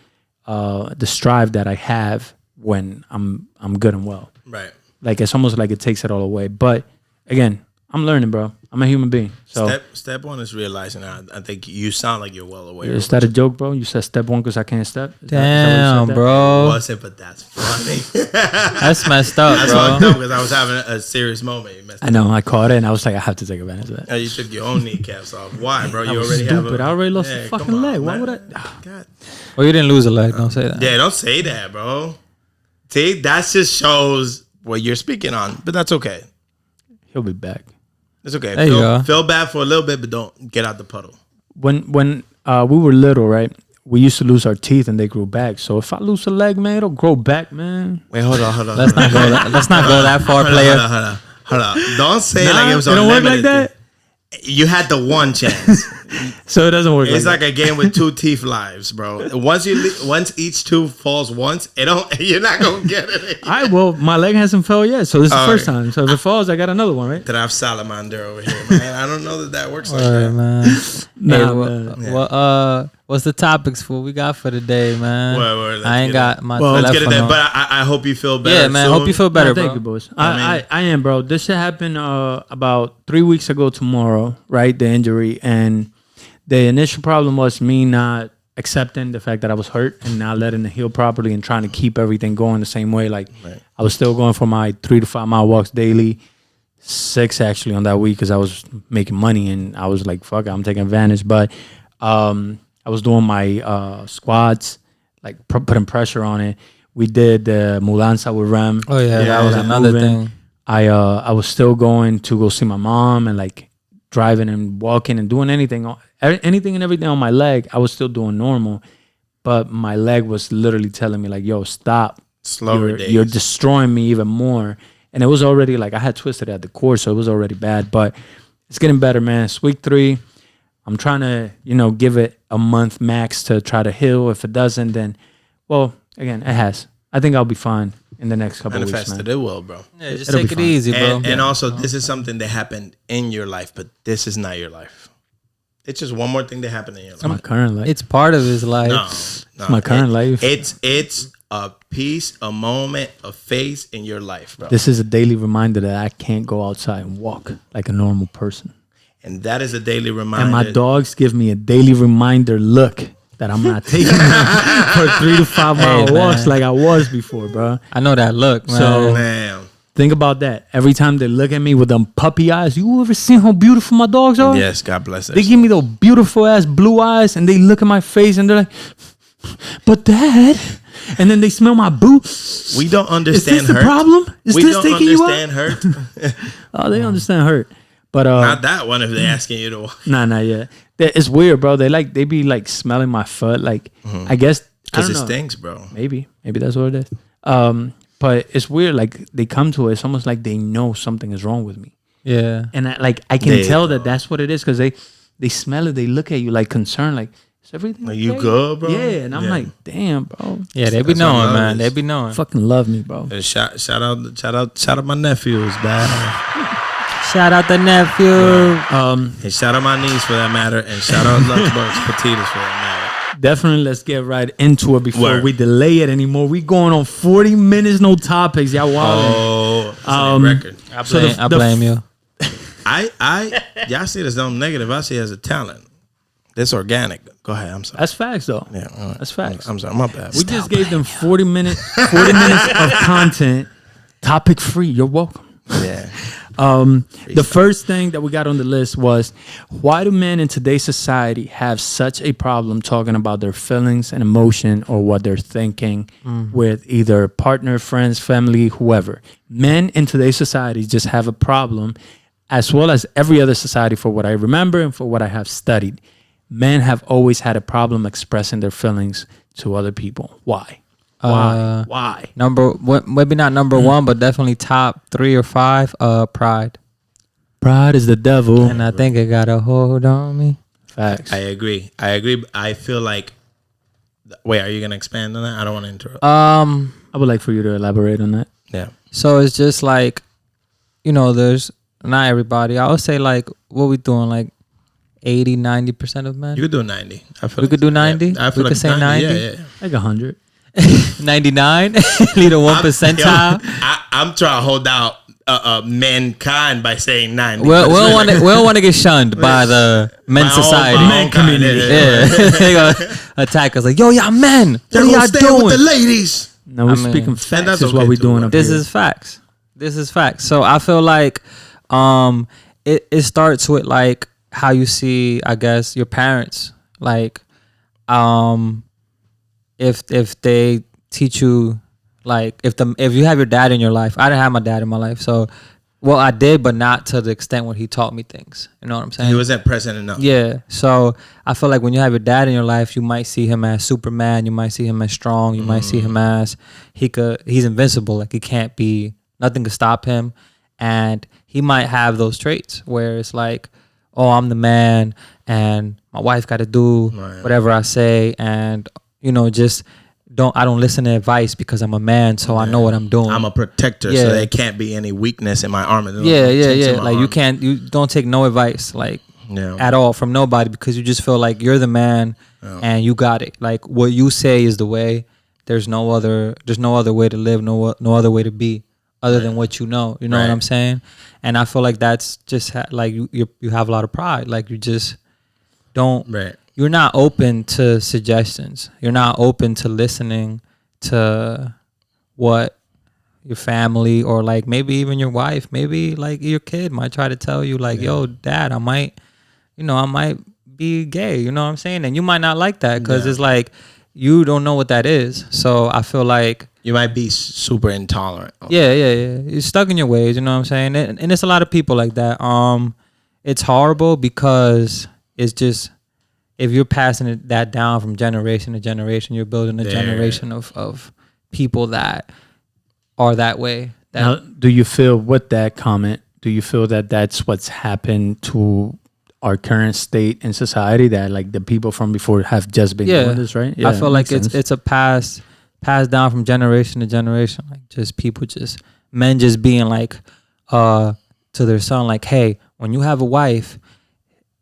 S1: strive that I have when I'm good and well.
S2: Right.
S1: Like, it's almost like it takes it all away. But again, I'm learning, bro. I'm a human being. So
S2: Step one is realizing. I think you sound like you're well aware.
S1: is that a joke, bro? You said step one because I can't step? Is that what
S3: Damn,
S1: you said?
S3: bro.
S2: Was it? But that's funny.
S3: That's messed up,
S2: That's
S3: bro.
S2: fucked up because I was having a serious moment. You messed
S1: I know. I caught it and I was like, I have to take advantage of that.
S2: up. You took your own kneecaps off. Why, bro? You
S1: was
S2: already have
S1: stupid.
S2: a.
S1: I already lost a
S2: Yeah,
S1: fucking
S2: come on,
S1: leg. Why
S2: man.
S1: would I?
S2: God.
S3: Well, you didn't lose a leg. Don't say that.
S2: Yeah, don't say that, bro. See, that just shows what you're speaking on. But that's okay.
S1: He'll be back.
S2: It's okay.
S3: There you go.
S2: Feel bad for a little bit, but don't get out the puddle.
S1: When we were little, right? We used to lose our teeth and they grew back. So if I lose a leg, man, it'll grow back, man.
S2: Wait, hold on.
S3: Let's not go that far, player.
S2: Hold on. Don't say
S1: Nah,
S2: like it was
S1: it don't work
S2: unlimited.
S1: like that.
S2: You had the one chance.
S1: So it doesn't work.
S2: It's
S1: like
S2: like a game with two teeth lives, bro. Once each tooth falls once, you're not gonna get it.
S1: that. All right, well, my leg hasn't fell yet, so this is the
S2: All
S1: first
S2: right.
S1: time. So if it falls, I got another one, right?
S2: Draft salamander over here, man. I don't know that works like
S3: Word,
S2: that.
S3: man.
S1: Nah,
S3: Hey,
S1: man.
S3: what's the topics for we got for today, man?
S2: Word, let's
S3: I ain't
S2: get
S3: got
S2: it.
S3: my.
S2: Let's get it there.
S3: telephone
S2: But
S3: on.
S2: I hope you feel better.
S3: Yeah, man.
S2: soon.
S3: Hope you feel better,
S1: Nah, thank
S3: bro.
S1: you, boys.
S2: I mean-
S1: I am, bro. This shit happened about 3 weeks ago tomorrow, right? The injury. And the initial problem was me not accepting the fact that I was hurt and not letting it heal properly and trying to keep everything going the same way. Like, I was still going for my 3 to 5 mile walks daily. 6 actually on that week because I was making money and I was like, fuck it, I'm taking advantage. But I was doing my squats, like putting pressure on it. We did the Mulanza with Rem.
S3: Oh yeah, that was
S1: Like
S3: another
S1: moving.
S3: thing.
S1: I was still going to go see my mom and like driving and walking and doing anything and everything on my leg. I was still doing normal, but my leg was literally telling me like, yo, stop.
S2: Slower days.
S1: You're destroying me even more. And it was already like I had twisted at the core, so it was already bad. But it's getting better, man. It's week 3. I'm trying to, give it a month max to try to heal. If it doesn't, then, well, again, it has. I think I'll be fine in the next couple of weeks,
S2: Manifested.
S1: man.
S2: It will, bro.
S3: Yeah, just
S1: It'll
S3: take
S1: be
S3: it
S1: fine.
S3: easy, bro.
S2: And also, this is something that happened in your life, but this is not your life. It's just one more thing that happened in your life.
S1: My current life.
S3: It's part of his life.
S2: No,
S1: my current life.
S2: It's a piece, a moment, a phase in your life, bro.
S1: This is a daily reminder that I can't go outside and walk like a normal person.
S2: And that is a daily reminder.
S1: And my dogs give me a daily reminder look that I'm not taking them for 3 to 5 mile
S3: Hey,
S1: walks
S3: man.
S1: like I was before, bro.
S3: I know that look, man.
S1: So-
S2: Man.
S1: Think about that. Every time they look at me with them puppy eyes, you ever seen how beautiful my dogs are?
S2: Yes, God bless us.
S1: They give me those beautiful ass blue eyes and they look at my face and they're like, but dad. And then they smell my boot.
S2: We don't
S1: Is
S2: understand
S1: this the
S2: hurt.
S1: problem? Is
S2: We
S1: this
S2: don't
S1: taking you
S2: understand
S1: out?
S2: hurt.
S1: Oh, they understand hurt. But
S2: not that one if they're asking you to.
S1: nah, not yet. It's weird, bro. They be like smelling my foot. Like I guess
S2: Because
S1: I
S2: it
S1: don't know.
S2: stinks, bro.
S1: Maybe that's what it is. But it's weird. Like they come to it. It's almost like they know something is wrong with me.
S3: Yeah.
S1: And I can tell that that's what it is because they smell it. They look at you like concerned. Like is everything?
S2: Are you
S1: okay?
S2: good, bro?
S1: Yeah. And I'm like, damn, bro.
S3: Yeah, they be
S2: That's what
S3: knowing,
S2: love
S3: man.
S2: is.
S3: They be knowing.
S1: Fucking love me, bro.
S2: And shout out my nephews, man.
S3: Shout out the nephew.
S2: And shout out my niece for that matter. And shout out Lunchbox Petitas for that matter.
S1: Definitely, let's get right into it before
S2: Word.
S1: we delay it anymore. We going on 40 minutes, no topics. Y'all wildin'.
S2: Oh, record.
S3: I blame you.
S2: Y'all see this dumb negative. I see it as a talent. It's organic. Go ahead. I'm sorry.
S1: That's facts, though.
S2: Yeah, all right.
S1: That's facts.
S2: I'm sorry. My bad.
S1: We just gave them 40 minutes of content, topic free. You're welcome.
S2: Yeah.
S1: The first thing that we got on the list was why do men in today's society have such a problem talking about their feelings and emotion or what they're thinking with either partner, friends, family, whoever. Men in today's society just have a problem, as well as every other society, for what I remember and for what I have studied. Men have always had a problem expressing their feelings to other people. Why? Why?
S3: Maybe not number one, but definitely top 3 or 5. Pride.
S1: Pride is the devil.
S3: And I think it got a hold on me.
S1: Facts.
S2: I agree. I feel like. Wait, are you gonna expand on that? I don't want to interrupt.
S1: I would like for you to elaborate on that.
S2: Yeah.
S3: So it's just like, there's not everybody. I would say like what we doing, like 80-90% of men.
S2: You could do 90. I feel
S3: We could do 90?
S2: Yeah, I feel
S3: We could say 90?
S2: Yeah.
S1: Like 100.
S3: 99. Lead a 1 percentile.
S2: I'm trying to hold out mankind by saying 90.
S3: We don't want to get shunned by the men's society.
S2: Men community.
S3: Yeah, they gonna attack us like, yo, y'all men. What are y'all doing?
S2: with the ladies.
S1: No, we're
S3: I mean,
S1: speaking facts.
S2: that's
S1: Is what
S2: okay
S1: we're
S2: too,
S1: doing
S2: bro.
S1: up
S3: This
S1: here.
S3: is facts. This is facts. So I feel like it starts with like how you see, I guess, your parents. Like if they teach you, like if you have your dad in your life. I didn't have my dad in my life, so well I did, but not to the extent where he taught me things. You know what I'm saying?
S2: He wasn't present enough.
S3: Yeah. So I feel like when you have your dad in your life, you might see him as Superman. You might see him as strong. You might see him as he's invincible. Like nothing could stop him. And he might have those traits where it's like, oh, I'm the man and my wife got to do whatever I say. And, I don't listen to advice because I'm a man. So I know what I'm doing.
S2: I'm a protector,
S3: Yeah.
S2: so there can't be any weakness in my arm.
S3: Yeah. Like you don't take no advice, like at all from nobody, because you just feel like you're the man and you got it. Like what you say is the way. There's no other way to live, no other way to be other than what you know. You know what I'm saying? And I feel like that's just like you have a lot of pride. Like you just don't.
S2: Right.
S3: You're not open to suggestions. You're not open to listening to what your family or like maybe even your wife, maybe like your kid might try to tell you like, yo, dad, I might be gay. You know what I'm saying? And you might not like that because it's like you don't know what that is. So I feel like
S2: you might be super intolerant.
S3: Yeah. You're stuck in your ways. You know what I'm saying? And it's a lot of people like that. It's horrible because it's just, if you're passing that down from generation to generation, you're building a generation of people that are that way.
S1: Now, do you feel with that comment, do you feel that that's what's happened to our current state in society, that like the people from before have just been doing this, right?
S3: Yeah, I feel like it's a passed down from generation to generation. Like just people men just being like to their son, like, hey, when you have a wife,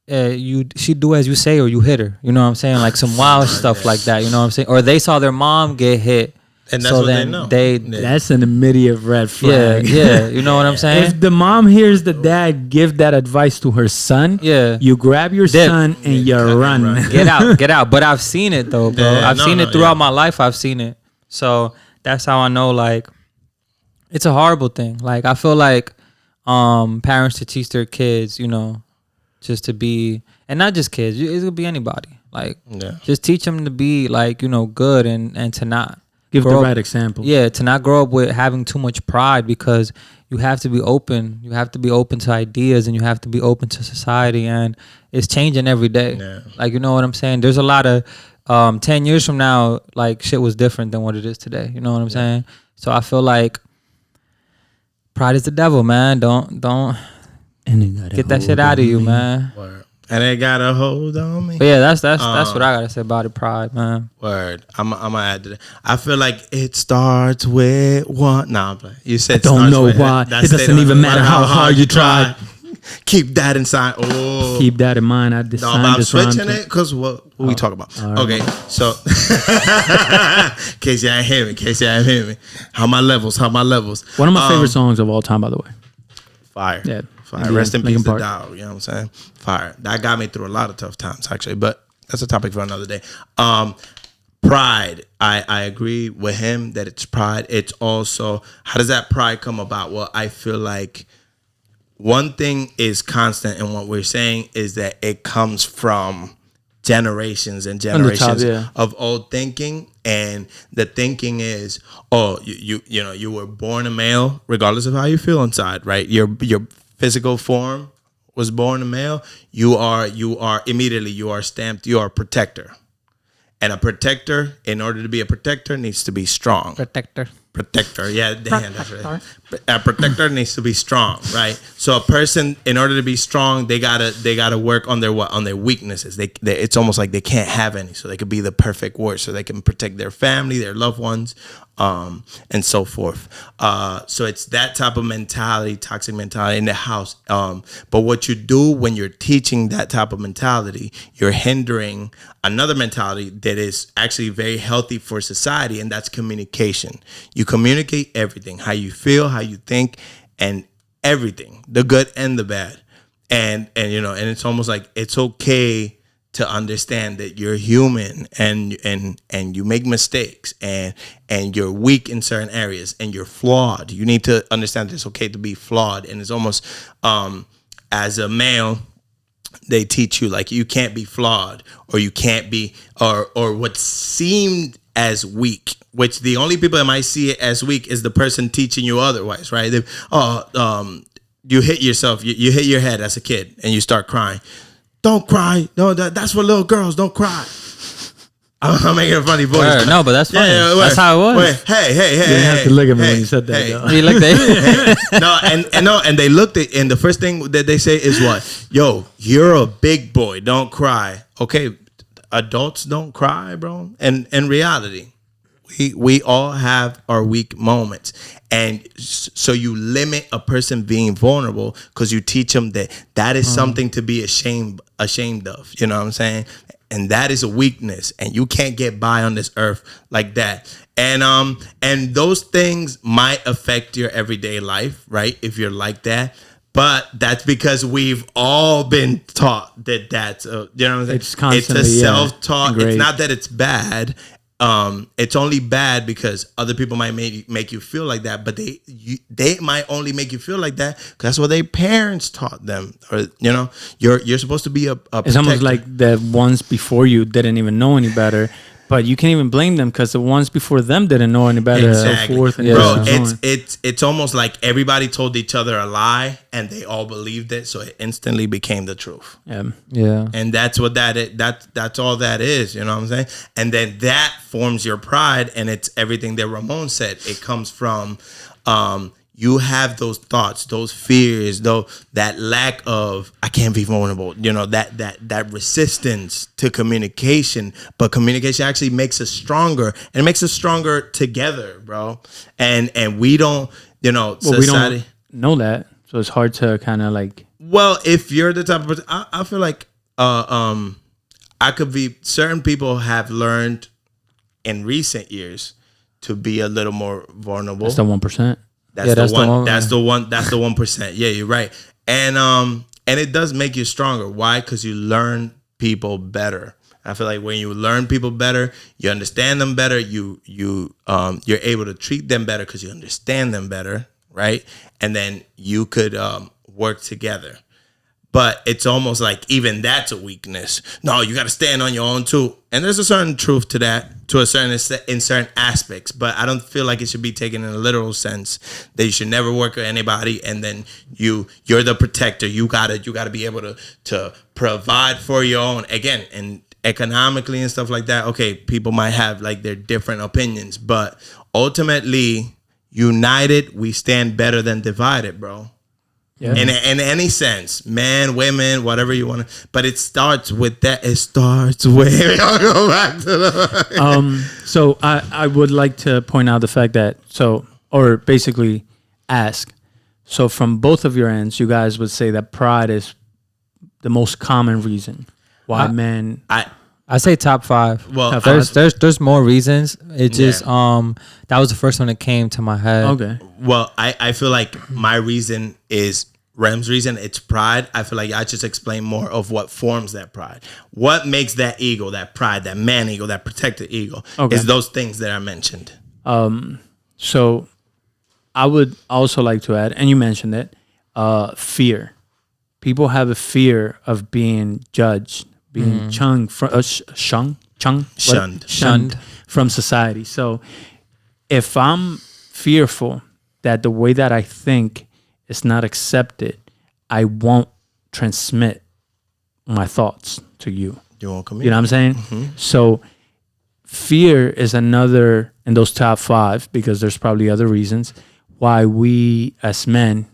S3: she do as you say or you hit her. You know what I'm saying? Like some wild stuff like that. You know what I'm saying? Or they saw their mom get hit.
S2: And that's what they know.
S1: That's an immediate red flag.
S3: Yeah. You know what I'm saying?
S1: If the mom hears the dad give that advice to her son, you grab your son and you run.
S3: Get out. But I've seen it though, bro. I've seen it throughout my life. I've seen it. So that's how I know, like, it's a horrible thing. Like, I feel like parents to teach their kids, just to be, and not just kids, it could be anybody. Like, just teach them to be, like, good and to not
S1: Give the
S3: grow up,
S1: right example.
S3: Yeah, to not grow up with having too much pride, because you have to be open. You have to be open to ideas, and you have to be open to society, and it's changing every day.
S2: Yeah.
S3: Like, you know what I'm saying? There's a lot of 10 years from now, like, shit was different than what it is today. You know what I'm saying? So I feel like pride is the devil, man. Don't
S1: And it got a
S3: get that shit
S1: hold
S3: out of
S1: on
S3: you,
S1: me.
S3: man.
S2: Word. And they got a hold on me.
S3: But yeah, that's what I gotta say about it, pride, man.
S2: Word. I'm gonna add to that. I feel like it starts with one. Nah, I'm playing. You said
S1: Don't
S2: starts
S1: know
S2: with
S1: why.
S2: that
S1: It doesn't
S2: statement,
S1: even
S2: no
S1: matter how hard you try.
S2: Keep that inside. Oh,
S1: Keep that in mind. I
S2: no,
S1: designed
S2: but I'm
S1: this rhyme
S2: switching
S1: to-
S2: it because what we talk about.
S1: all right.
S2: Okay, so in case you ain't hear me, how my levels?
S1: One of my favorite songs of all time, by the way.
S2: Fire.
S1: Yeah.
S2: Fire.
S1: Indian,
S2: Rest in
S1: Linkin
S2: peace to
S1: Park.
S2: Dog. You know what I'm saying? Fire. That got me through a lot of tough times, actually. But that's a topic for another day. Pride. I agree with him that it's pride. It's also, how does that pride come about? Well, I feel like one thing is constant in what we're saying is that it comes from generations and
S1: On the top,
S2: generations
S1: yeah.
S2: of old thinking, and the thinking is, oh, you know, you were born a male regardless of how you feel inside, right? Your physical form was born a male. You are immediately, you are stamped, you are a protector, and a protector, in order to be a protector, needs to be strong. Protector, yeah, damn, that's right. A protector needs to be strong, right? So a person, in order to be strong, they gotta work on their what? On their weaknesses. They it's almost like they can't have any, so they could be the perfect warrior, so they can protect their family, their loved ones, and so forth. So it's that type of mentality, toxic mentality in the house. But what you do when you're teaching that type of mentality, you're hindering another mentality that is actually very healthy for society, and that's communication. You communicate everything, how you feel, how you think, and everything, the good and the bad. And you know, and it's almost like it's okay to understand that you're human, and you make mistakes, and you're weak in certain areas, and you're flawed. You need to understand that it's okay to be flawed. And it's almost as a male, they teach you like you can't be flawed, or you can't be, or what seemed as weak, which the only people that might see it as weak is the person teaching you otherwise, right? You hit yourself, you hit your head as a kid, and you start crying. Don't cry. No, that's for little girls. Don't cry. I'm making a funny voice.
S3: No, but that's fine. That's how it was.
S2: Wait, hey.
S1: You didn't have to look at me when you said that.
S2: Hey.
S1: though.
S3: He looked at
S2: and they looked at, and the first thing that they say is what? Yo, you're a big boy. Don't cry. Okay, adults don't cry, bro. And in reality, we all have our weak moments, and so you limit a person being vulnerable because you teach them that is something to be ashamed of. You know what I'm saying? And that is a weakness, and you can't get by on this earth like that. And those things might affect your everyday life, right? If you're like that. But that's because we've all been taught that's you know what I'm saying?
S1: It's constantly,
S2: it's a self-taught.
S1: engraved.
S2: It's not that it's bad. It's only bad because other people might make you feel like that, but they might only make you feel like that because that's what their parents taught them. Or you know, you're supposed to be a
S1: It's almost
S2: protector.
S1: like the ones before you didn't even know any better, but you can't even blame them because the ones before them didn't know any better,
S2: Exactly.
S1: so forth. And
S2: Bro,
S1: so on.
S2: it's almost like everybody told each other a lie and they all believed it, so it instantly became the truth.
S3: Yeah.
S2: And that's what that is. That's all that is. You know what I'm saying? And then that forms your pride, and it's everything that Ramon said. It comes from you have those thoughts, those fears, though that lack of I can't be vulnerable. You know, that resistance to communication, but communication actually makes us stronger, and it makes us stronger together, bro. And we don't, you know,
S1: Well,
S2: society.
S1: we don't know that, so it's hard to kind of like.
S2: Well, if you're the type of person, I feel like I could be. Certain people have learned in recent years to be a little more vulnerable.
S1: That's the 1%.
S2: That's the one. That's the 1%. Yeah, you're right. And it does make you stronger. Why? Because you learn people better. I feel like when you learn people better, you understand them better. You're able to treat them better because you understand them better, right? And then you could work together. but it's almost like even that's a weakness. No, you got to stand on your own too. And there's a certain truth to that, to a certain extent, in certain aspects. But I don't feel like it should be taken in a literal sense that you should never work with anybody, and then you're the protector. You gotta be able to provide for your own, again, and economically and stuff like that. Okay, people might have like their different opinions, but ultimately, united, we stand better than divided, bro. Yeah. In any sense, man, women, whatever you want to, but it starts with that. It starts with. I'll go back to the.
S1: So I would like to point out the fact that or basically ask. So from both of your ends, you guys would say that pride is the most common reason why men.
S3: I say top 5.
S2: Well,
S3: there's more reasons. It just that was the first one that came to my head.
S1: Okay.
S2: Well, I feel like my reason is Rem's reason. It's pride. I feel like I just explain more of what forms that pride. What makes that ego, that pride, that man ego, that protected ego, is those things that I mentioned.
S1: So I would also like to add, and you mentioned it, fear. People have a fear of being judged, being shunned from society. So if I'm fearful that the way that I think is not accepted, I won't transmit my thoughts to you.
S2: You won't come in.
S1: You know what I'm saying? Mm-hmm. So fear is another in those top 5, because there's probably other reasons why we as men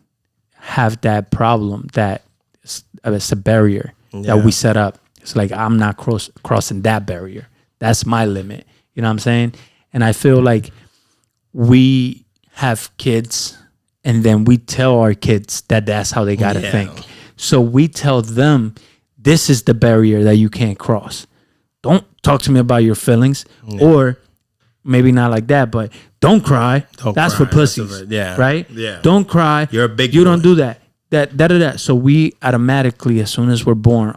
S1: have that problem, that it's a barrier that we set up. It's like, I'm not crossing that barrier. That's my limit. You know what I'm saying? And I feel like we have kids, and then we tell our kids that that's how they got to think. So we tell them, this is the barrier that you can't cross. Don't talk to me about your feelings. Or maybe not like that, but don't cry. That's for pussies. Right?
S2: Yeah.
S1: Don't cry.
S2: You're a big
S1: You
S2: boy.
S1: don't do that. That. So we automatically, as soon as we're born,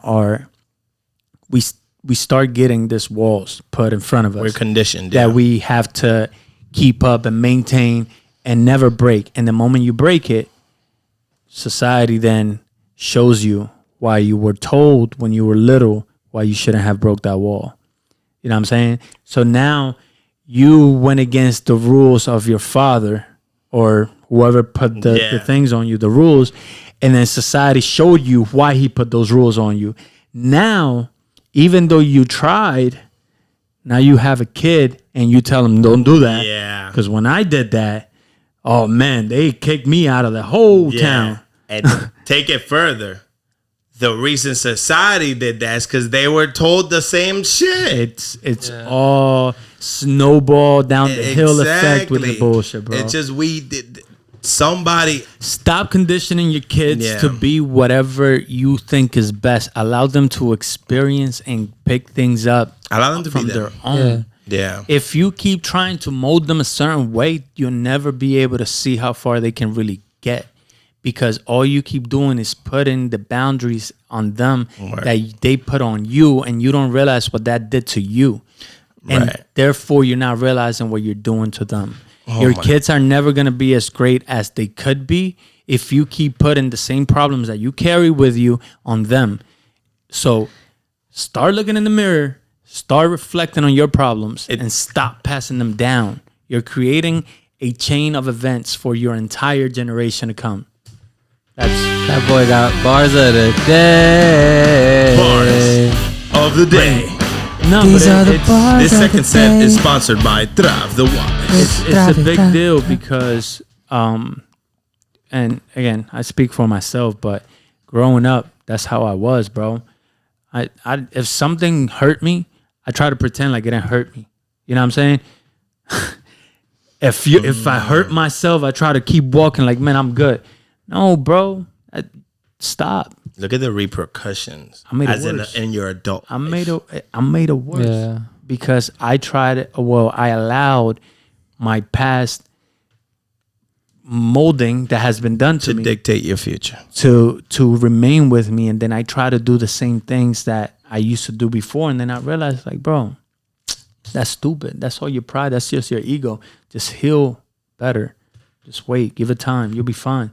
S1: we start getting this walls put in front of us.
S2: We're conditioned.
S1: That we have to keep up and maintain and never break. And the moment you break it, society then shows you why you were told when you were little why you shouldn't have broke that wall. You know what I'm saying? So now you went against the rules of your father or whoever put the things on you, the rules, and then society showed you why he put those rules on you. Now, even though you tried, now you have a kid and you tell him, don't do that.
S2: Yeah.
S1: Because when I did that, oh man, they kicked me out of the whole town.
S2: And take it further. The reason society did that is because they were told the same shit.
S1: It's all snowball down the hill effect with the bullshit, bro.
S2: It's just somebody
S1: stop conditioning your kids to be whatever you think is best. Allow them to experience and pick things up.
S2: Allow them to
S1: from
S2: be
S1: their own.
S2: Yeah.
S1: If you keep trying to mold them a certain way, you'll never be able to see how far they can really get. Because all you keep doing is putting the boundaries on them that they put on you, and you don't realize what that did to you. And therefore, you're not realizing what you're doing to them. Your kids are never going to be as great as they could be if you keep putting the same problems that you carry with you on them. So start looking in the mirror, start reflecting on your problems, and stop passing them down. You're creating a chain of events for your entire generation to come.
S3: That boy got bars of the day.
S2: Bars of the day.
S1: No,
S3: These are the bars
S2: this second set is sponsored by Trav the Wise.
S1: It's a big deal because, and again, I speak for myself, but growing up, that's how I was, bro. I if something hurt me, I try to pretend like it didn't hurt me. You know what I'm saying? If I hurt myself, I try to keep walking like, man, I'm good. No, bro, stop.
S2: Look at the repercussions.
S1: I made it worse.
S2: In your adult life.
S1: I made it worse because I allowed my past molding that has been done to me
S2: dictate your future,
S1: to remain with me, and then I try to do the same things that I used to do before, and then I realized, like, bro, that's stupid. That's all your pride. That's just your ego. Just heal better. Just wait. Give it time. You'll be fine.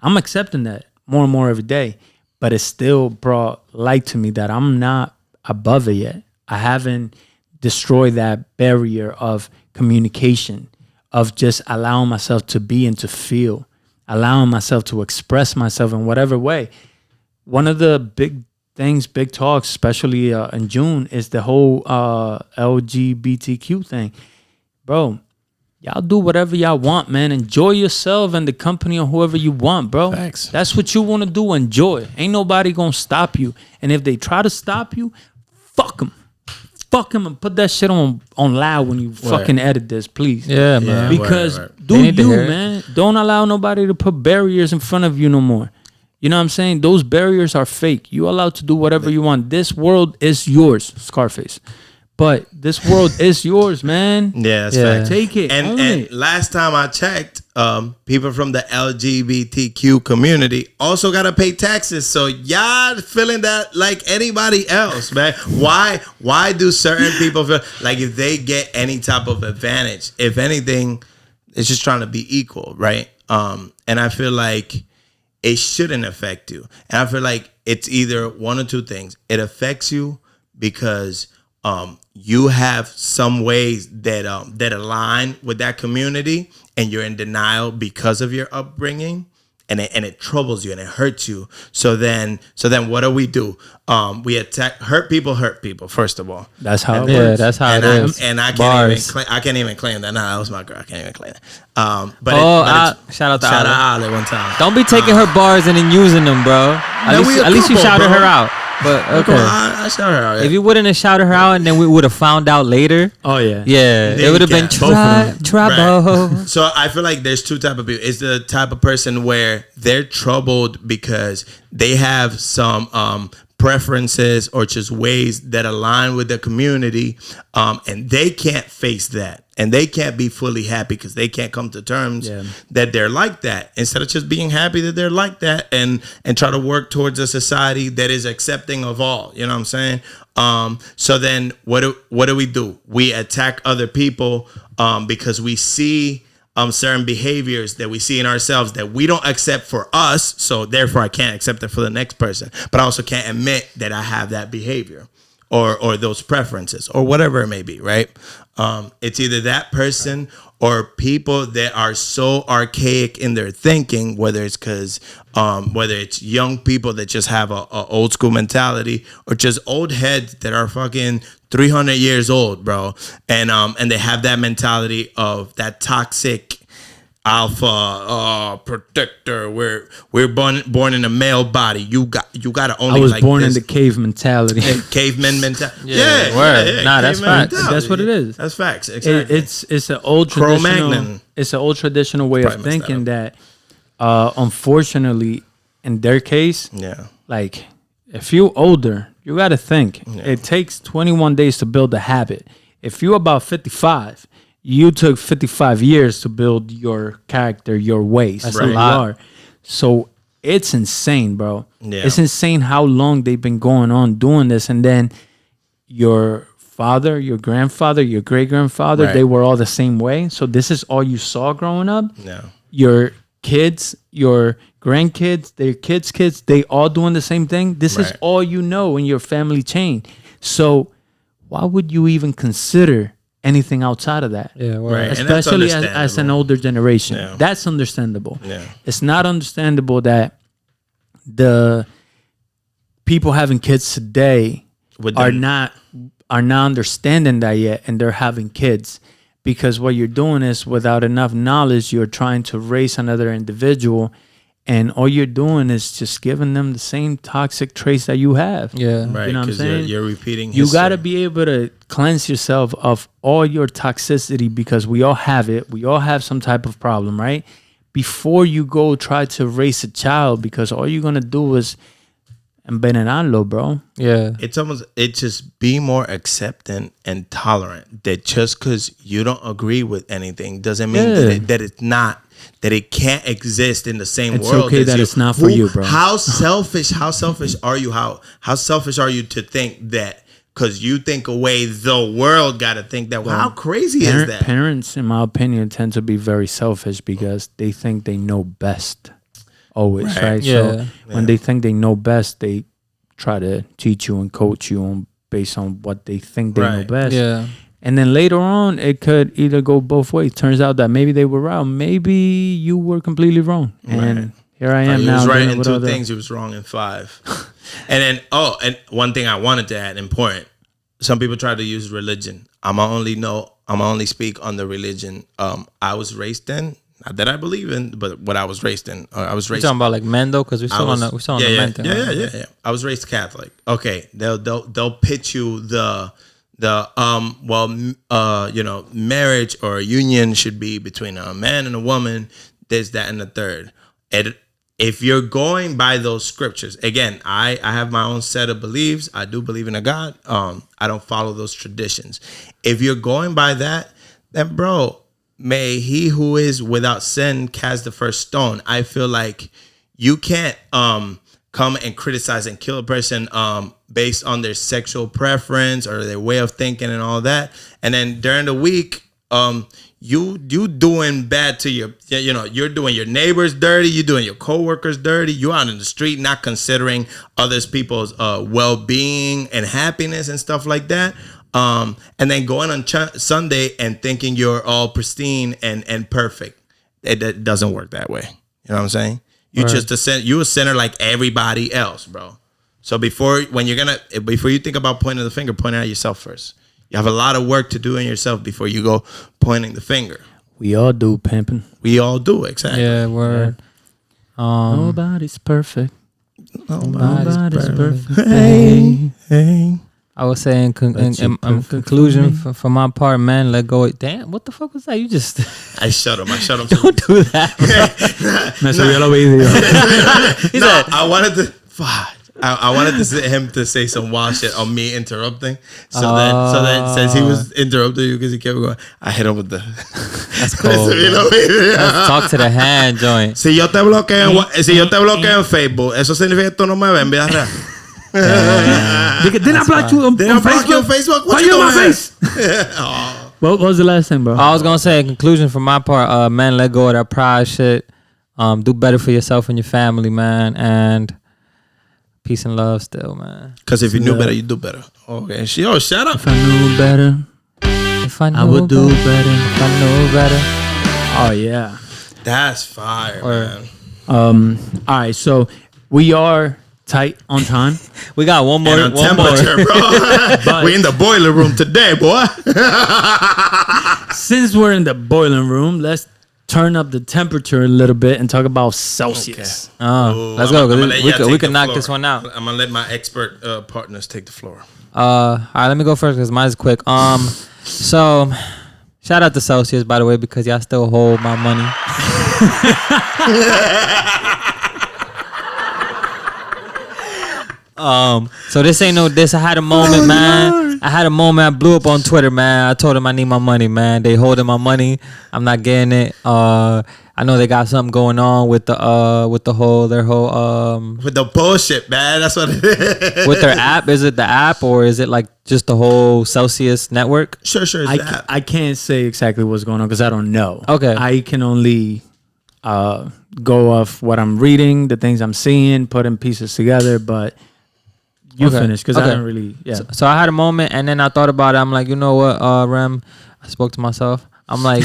S1: I'm accepting that more and more every day. but it still brought light to me that I'm not above it yet. I haven't destroyed that barrier of communication, of just allowing myself to be and to feel, allowing myself to express myself in whatever way. One of the big things, big talks, especially in June, is the whole LGBTQ thing. Bro, y'all do whatever y'all want, man. Enjoy yourself and the company of whoever you want, bro.
S2: Facts.
S1: That's what you want to do. Enjoy. Ain't nobody gonna stop you. And if they try to stop you, fuck them. Fuck them and put that shit on loud when you fucking edit this, please.
S3: Yeah, man.
S1: Because
S2: Word.
S1: do
S3: They need to
S1: you,
S3: hear it.
S1: man. Don't allow nobody to put barriers in front of you no more. You know what I'm saying? Those barriers are fake. You allowed to do whatever you want. This world is yours, Scarface. But this world is yours, man.
S2: Yeah, that's
S3: Yeah.
S2: fact.
S1: Take it.
S2: And
S1: own
S2: and
S1: it.
S2: last time I checked, people from the LGBTQ community also gotta pay taxes. So y'all feeling that like anybody else, man? Why do certain people feel like if they get any type of advantage, if anything, it's just trying to be equal, right? And I feel like it shouldn't affect you. And I feel like it's either one or two things. It affects you because you have some ways that that align with that community, and you're in denial because of your upbringing, and it troubles you and it hurts you. So then what do? We hurt people. First of all,
S1: That's how it
S3: Yeah,
S1: works.
S3: that's how
S2: and
S3: it is.
S2: I
S3: Bars.
S2: can't even claim that. Nah, that was my girl. I can't even claim that. But
S3: Shout out to
S2: shout
S3: Olive.
S2: out Ale one time.
S3: Don't be taking her bars and then using them, bro.
S2: Man, we a
S3: At least you
S2: couple,
S3: shouted
S2: bro.
S3: her out. But
S2: Come
S3: okay.
S2: on, I shout her out.
S3: If you wouldn't have shouted her out and then we would have found out later,
S1: Oh, yeah.
S3: yeah,
S2: Then
S3: it would have
S2: you
S3: been
S2: can't. Both of
S3: trouble.
S2: So I feel like there's two type of people. It's the type of person where they're troubled because they have some preferences or just ways that align with the community, and they can't face that, and they can't be fully happy because they can't come to terms that they're like that. Instead of just being happy that they're like that, and try to work towards a society that is accepting of all. You know what I'm saying? So then what do we do? We attack other people because we see certain behaviors that we see in ourselves that we don't accept for us, so therefore I can't accept it for the next person. But I also can't admit that I have that behavior or those preferences or whatever it may be, right? It's either that person or people that are so archaic in their thinking, whether it's young people that just have a old school mentality, or just old heads that are fucking 300 years old, bro, and they have that mentality of that toxic alpha protector. We're born in a male body. You gotta only.
S1: I was
S2: like
S1: born
S2: this.
S1: in the cave mentality.
S2: Caveman mentality.
S3: Yeah, word. Nah, that's
S2: caveman
S3: facts.
S2: mentality.
S1: That's what it is.
S2: That's facts. Exactly.
S1: It's an old
S2: Cro-Magnon.
S1: traditional. It's an old traditional way of
S2: Probably messed
S1: thinking that, unfortunately, in their case,
S2: yeah.
S1: like if you're older, you got to think. It takes 21 days to build a habit. If you're about 55, you took 55 years to build your character, your ways.
S3: That's
S1: who
S3: a
S1: you
S3: lot.
S1: are. So it's insane, bro.
S2: Yeah.
S1: It's insane how long they've been going on doing this. And then your father, your grandfather, your great-grandfather,
S2: Right.
S1: they were all the same way. So this is all you saw growing up.
S2: No.
S1: Your kids, your grandkids, their kids, they all doing the same thing. This is
S2: Right.
S1: all you know in your family chain. So why would you even consider anything outside of that?
S3: Yeah, word.
S2: Right. And that's
S1: Especially as an
S2: understandable.
S1: older generation.
S2: Yeah.
S1: That's understandable.
S2: Yeah.
S1: It's not understandable that the people having kids today
S2: With
S1: are
S2: them-
S1: not understanding that yet, and they're having kids, because what you're doing is, without enough knowledge, you're trying to raise another individual, and all you're doing is just giving them the same toxic traits that you have.
S3: Yeah.
S2: Right.
S1: You know what I'm
S2: 'Cause
S1: saying?
S2: You're repeating.
S1: You
S2: history.
S1: got to be able to cleanse yourself of all your toxicity, because we all have it. We all have some type of problem, right? Before you go try to raise a child, because all you're going to do is envenenarlo, bro.
S3: Yeah.
S2: It's just be more accepting and tolerant. That just because you don't agree with anything doesn't mean
S1: Yeah.
S2: that it can't exist in the same
S1: It's
S2: world.
S1: okay
S2: as
S1: that
S2: you.
S1: it's not for you, bro.
S2: How selfish are you? How selfish are you to think that because you think away, the world got to think that? Well, how crazy is that?
S1: Parents, in my opinion, tend to be very selfish because they think they know best. always, right?
S3: Yeah.
S1: So when they think they know best, they try to teach you and coach you based on what they think they know
S2: Right.
S1: best.
S3: Yeah.
S1: And then later on, it could either go both ways. Turns out that maybe they were right, maybe you were completely wrong. And
S2: Right.
S1: here I am
S2: He
S1: now.
S2: was right
S1: dealing
S2: in
S1: with
S2: 2
S1: other-
S2: things. He was wrong in 5. And then, and one thing I wanted to add, important. Some people try to use religion. I'm only speak on the religion I was raised in. Not that I believe in, but what I was raised in. I was
S3: You
S2: raised.
S3: talking about like men though, because we're still on the men thing. right?
S2: Yeah. I was raised Catholic. Okay, they'll pitch you the marriage or a union should be between a man and a woman. This, that, and the third. And if you're going by those scriptures, again, I have my own set of beliefs. I do believe in a God. I don't follow those traditions. If you're going by that, then bro, may he who is without sin cast the first stone. I feel like you can't come and criticize and kill a person based on their sexual preference or their way of thinking and all that. And then during the week, you doing bad to you're doing your neighbors dirty, you're doing your coworkers dirty, you out in the street not considering others people's well-being and happiness and stuff like that. And then going on Sunday and thinking you're all pristine and perfect. It doesn't work that way. You know what I'm saying? You you a sinner like everybody else, bro. So before you think about pointing the finger, point it at yourself first. You have a lot of work to do in yourself before you go pointing the finger.
S1: We all do, pimping.
S2: We all do, exactly.
S3: Yeah, word.
S1: Nobody's perfect.
S3: Nobody's perfect.
S2: Hey.
S3: I was saying in conclusion for my part, man, let go. Damn, what the fuck was that? You just
S2: I shut him.
S3: don't do that.
S1: Me subió los videos.
S3: He
S2: No,
S3: said,
S2: I wanted to. Fuck. I wanted him to say some wild shit on me interrupting. So then since he was interrupting you because he kept going, I hit him with the.
S3: That's cool. Let's talk to the hand joint.
S2: Si yo te bloqueo en Facebook, eso significa que tú no me ves en vida real.
S1: Didn't I block you on
S2: Facebook? What
S1: Why
S2: you
S1: you on my
S2: doing?
S1: face? What was the last thing, bro?
S3: I was gonna say in conclusion for my part, man, let go of that pride shit. Do better for yourself and your family, man, and peace and love still, man.
S2: Because if you knew better, you do better. Okay. Shut up.
S1: If I knew better, I would do better.
S3: If I knew better.
S1: Oh yeah.
S2: That's fire,
S3: Or-
S2: man.
S1: All right. So we are tight on time.
S3: We got one more.
S2: And on temperature, bro. We in the boiler room today, boy.
S1: Since we're in the boiling room, let's turn up the temperature a little bit and talk about Celsius.
S3: Let's go. 'Cause we can knock this one out.
S2: I'm gonna let my expert partners take the floor.
S3: All right, let me go first because mine's quick. So shout out to Celsius, by the way, because y'all still hold my money. So this ain't no diss. I had a moment, man. I blew up on Twitter, man. I told them I need my money, man. They holding my money. I'm not getting it. I know they got something going on with their whole
S2: with the bullshit, man. That's what it is.
S3: with their app. Is it the app or is it like just the whole Celsius network?
S2: Sure. It's the app.
S1: I can't say exactly what's going on because I don't know.
S3: Okay.
S1: I can only go off what I'm reading, the things I'm seeing, putting pieces together. But you finish because I don't really. Yeah.
S3: So I had a moment and then I thought about it. I'm like, you know what, Rem? I spoke to myself. I'm like,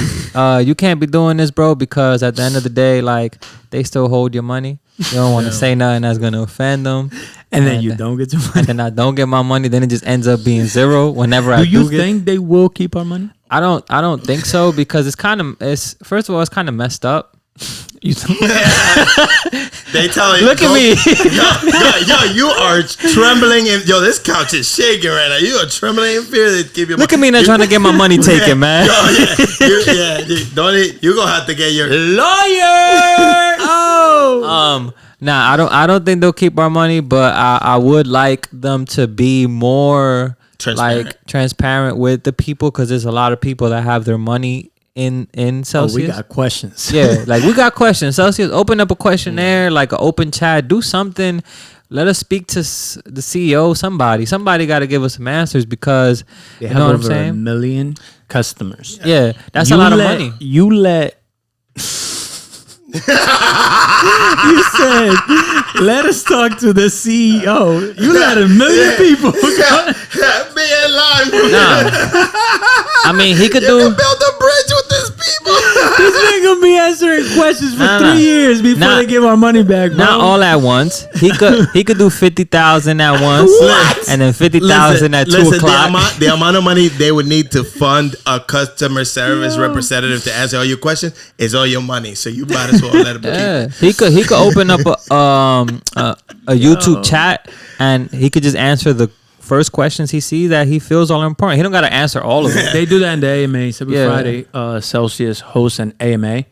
S3: you can't be doing this, bro, because at the end of the day, like, they still hold your money. You don't want to say nothing that's going to offend them.
S1: And then you don't get your money.
S3: And then I don't get my money. Then it just ends up being zero whenever I do
S1: you think they will keep our money?
S3: I don't think so because it's first of all, it's kind of messed up.
S1: You think?
S2: They tell you.
S3: Look at me.
S2: Yo, you are trembling. This couch is shaking right now. You are trembling in fear that give you.
S3: Look at me not trying to get my money taken, man.
S2: You're gonna have to get your
S1: Lawyer. Oh.
S3: Nah, I don't think they'll keep our money, but I would like them to be more transparent with the people because there's a lot of people that have their monay in Celsius.
S1: We got questions.
S3: Yeah, like we got questions. Celsius, open up a questionnaire, like an open chat. Do something. Let us speak to the CEO. Somebody got to give us some answers because
S1: They
S3: you
S1: have
S3: know what I'm
S1: over
S3: saying.
S1: 1 million customers.
S3: Yeah, that's a lot of money.
S1: You let You said, let us talk to the CEO. You let a million people go.
S2: Be in line.
S3: Nah. I mean, he could
S2: You
S3: do.
S2: can build a bridge with these people.
S1: This nigga gonna be answering questions for
S3: Nah,
S1: 3
S3: nah.
S1: years before
S3: Nah.
S1: they give our money back, bro.
S3: Not all at once. He could do 50,000 at once,
S2: What?
S3: and then 50,000 at 2
S2: listen,
S3: o'clock.
S2: the amount of money they would need to fund a customer service representative to answer all your questions is all your money. So you might as well let him keep
S3: Yeah,
S2: it.
S3: he could open up a YouTube chat, and he could just answer the first questions he sees that he feels are important. He don't got to answer all of them.
S1: They do that in the AMAs every
S3: Yeah.
S1: Friday. Celsius hosts an AMA.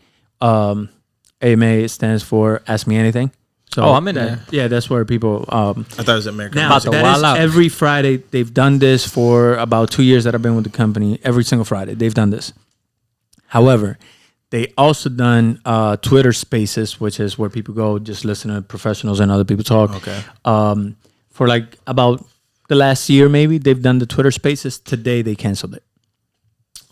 S1: AMA stands for Ask Me Anything. So
S3: Oh, I'm in there.
S1: Yeah, that's where people.
S2: I thought it was American.
S1: Now
S3: About to
S1: that
S3: wild
S1: is
S3: out.
S1: every Friday. They've done this for about 2 years that I've been with the company. Every single Friday they've done this. However, they also done Twitter Spaces, which is where people go just listen to professionals and other people talk.
S2: Okay.
S1: For like about the last year, maybe they've done the Twitter Spaces. Today they canceled it.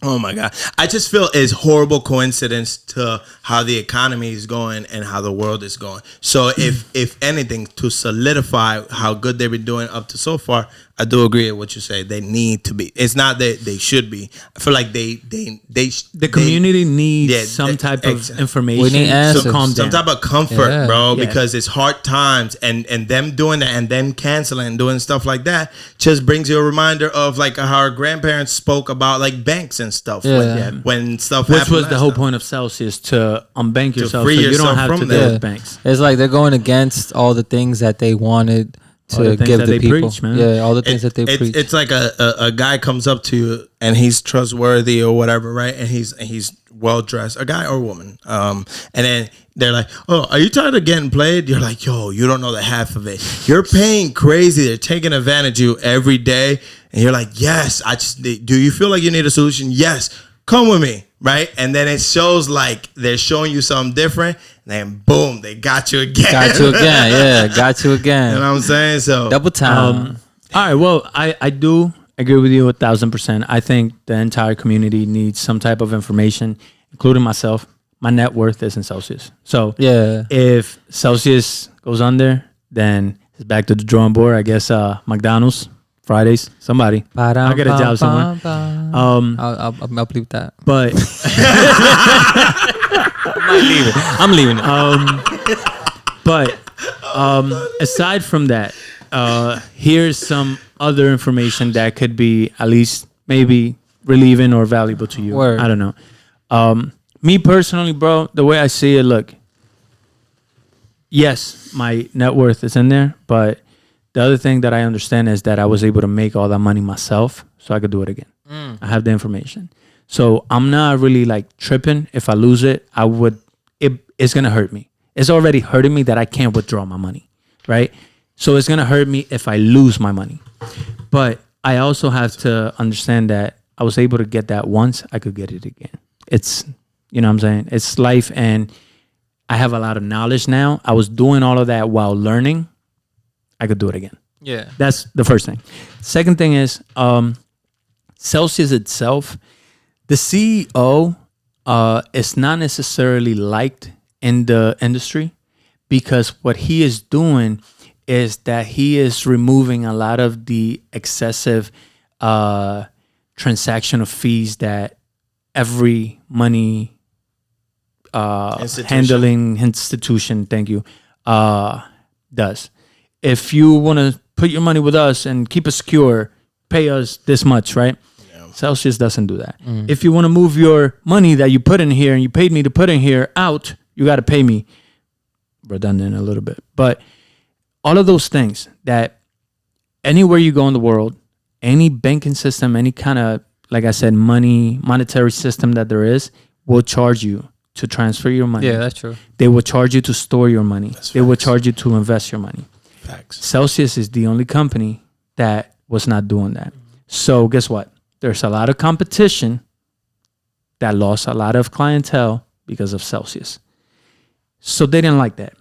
S2: Oh my God. I just feel it's horrible coincidence to how the economy is going and how the world is going. So if anything, to solidify how good they've been doing up to so far, I do agree with what you say. They need to be. It's not that they should be. I feel like the
S1: Community needs
S2: Yeah,
S1: some type
S2: exactly.
S1: of information
S3: We need answers.
S1: to calm
S2: some
S1: down.
S2: type of comfort,
S3: Yeah.
S2: bro,
S1: Yeah.
S2: because it's hard times and them doing that and them canceling and doing stuff like that just brings you a reminder of like how our grandparents spoke about like banks and stuff
S3: Yeah.
S2: when stuff
S1: Which
S2: happened
S1: was the
S2: last
S1: whole
S2: time.
S1: point of Celsius, to unbank yourself
S2: free
S1: so you
S2: yourself
S1: don't have
S2: from
S1: to
S2: that.
S1: deal
S3: Yeah.
S1: with banks.
S3: It's like they're going against all the things that they wanted
S1: All the
S3: to
S1: things
S3: give
S1: that
S3: the
S1: they
S3: people.
S1: preach, man.
S3: Yeah, all the things that they preach.
S2: It's like a guy comes up to you and he's trustworthy or whatever, right? And he's well dressed, a guy or woman. And then they're like, "Oh, are you tired of getting played?" You're like, "Yo, you don't know the half of it. You're paying crazy. They're taking advantage of you every day." And you're like, "Yes, do you feel like you need a solution? Yes, come with me." Right? And then it shows like they're showing you something different. And then boom, they got you again.
S3: Got you again. Yeah, got you again.
S2: You know what I'm saying? So
S3: Double time.
S1: All right. Well, I do agree with you 1,000%. I think the entire community needs some type of information, including myself. My net worth is in Celsius. So
S3: Yeah.
S1: if Celsius goes under, then it's back to the drawing board. I guess McDonald's, Fridays, somebody. I'll get a job somewhere.
S3: I'll believe that.
S1: But
S3: I'm leaving it.
S1: But aside from that, here's some other information that could be at least maybe relieving or valuable to you.
S3: Word.
S1: I don't know. Me personally, bro, the way I see it, look, yes, my net worth is in there, but the other thing that I understand is that I was able to make all that money myself, so I could do it again. I have the information. So I'm not really like tripping. If I lose it, it's gonna hurt me. It's already hurting me that I can't withdraw my money, right? So it's gonna hurt me if I lose my money. But I also have to understand that I was able to get that once, I could get it again. It's, you know what I'm saying? It's life, and I have a lot of knowledge now. I was doing all of that while learning. I could do it again.
S3: Yeah.
S1: That's the first thing. Second thing is Celsius itself, the CEO is not necessarily liked in the industry, because what he is doing is that he is removing a lot of the excessive transactional fees that every money handling institution, thank you, does. If you want to put your money with us and keep it secure, pay us this much, right? Yeah. Celsius doesn't do that. If you want to move your money that you put in here and you paid me to put in here out, you got to pay me. Redundant a little bit. But all of those things that anywhere you go in the world, any banking system, any kind of, like I said, monetary system that there is, will charge you to transfer your money.
S3: Yeah, that's true.
S1: They will charge you to store your money. They will charge you to invest your money.
S2: Facts.
S1: Celsius is the only company that was not doing that. So guess what? There's a lot of competition that lost a lot of clientele because of Celsius. So they didn't like that.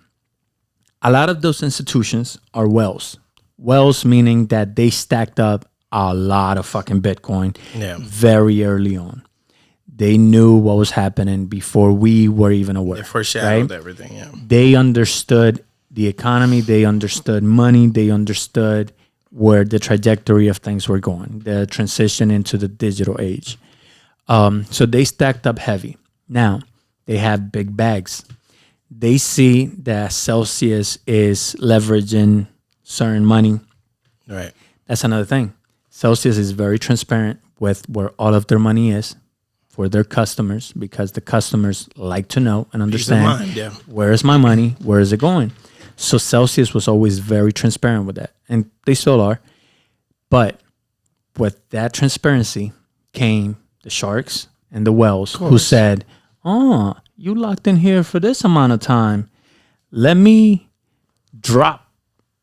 S1: A lot of those institutions are whales. Whales meaning that they stacked up a lot of fucking Bitcoin very early on. they knew what was happening before we were even aware.
S2: They foreshadowed
S1: right?
S2: everything. Yeah.
S1: They understood the economy. They understood money. They understood where the trajectory of things were going, the transition into the digital age. So they stacked up heavy. Now they have big bags. They see that Celsius is leveraging certain money.
S2: Right.
S1: That's another thing. Celsius is very transparent with where all of their money is for their customers, because the customers like to know and understand
S2: mind, yeah.
S1: where is my money, where is it going. So Celsius was always very transparent with that, and they still are. But with that transparency came the sharks and the whales who said, "Oh, you locked in here for this amount of time. Let me drop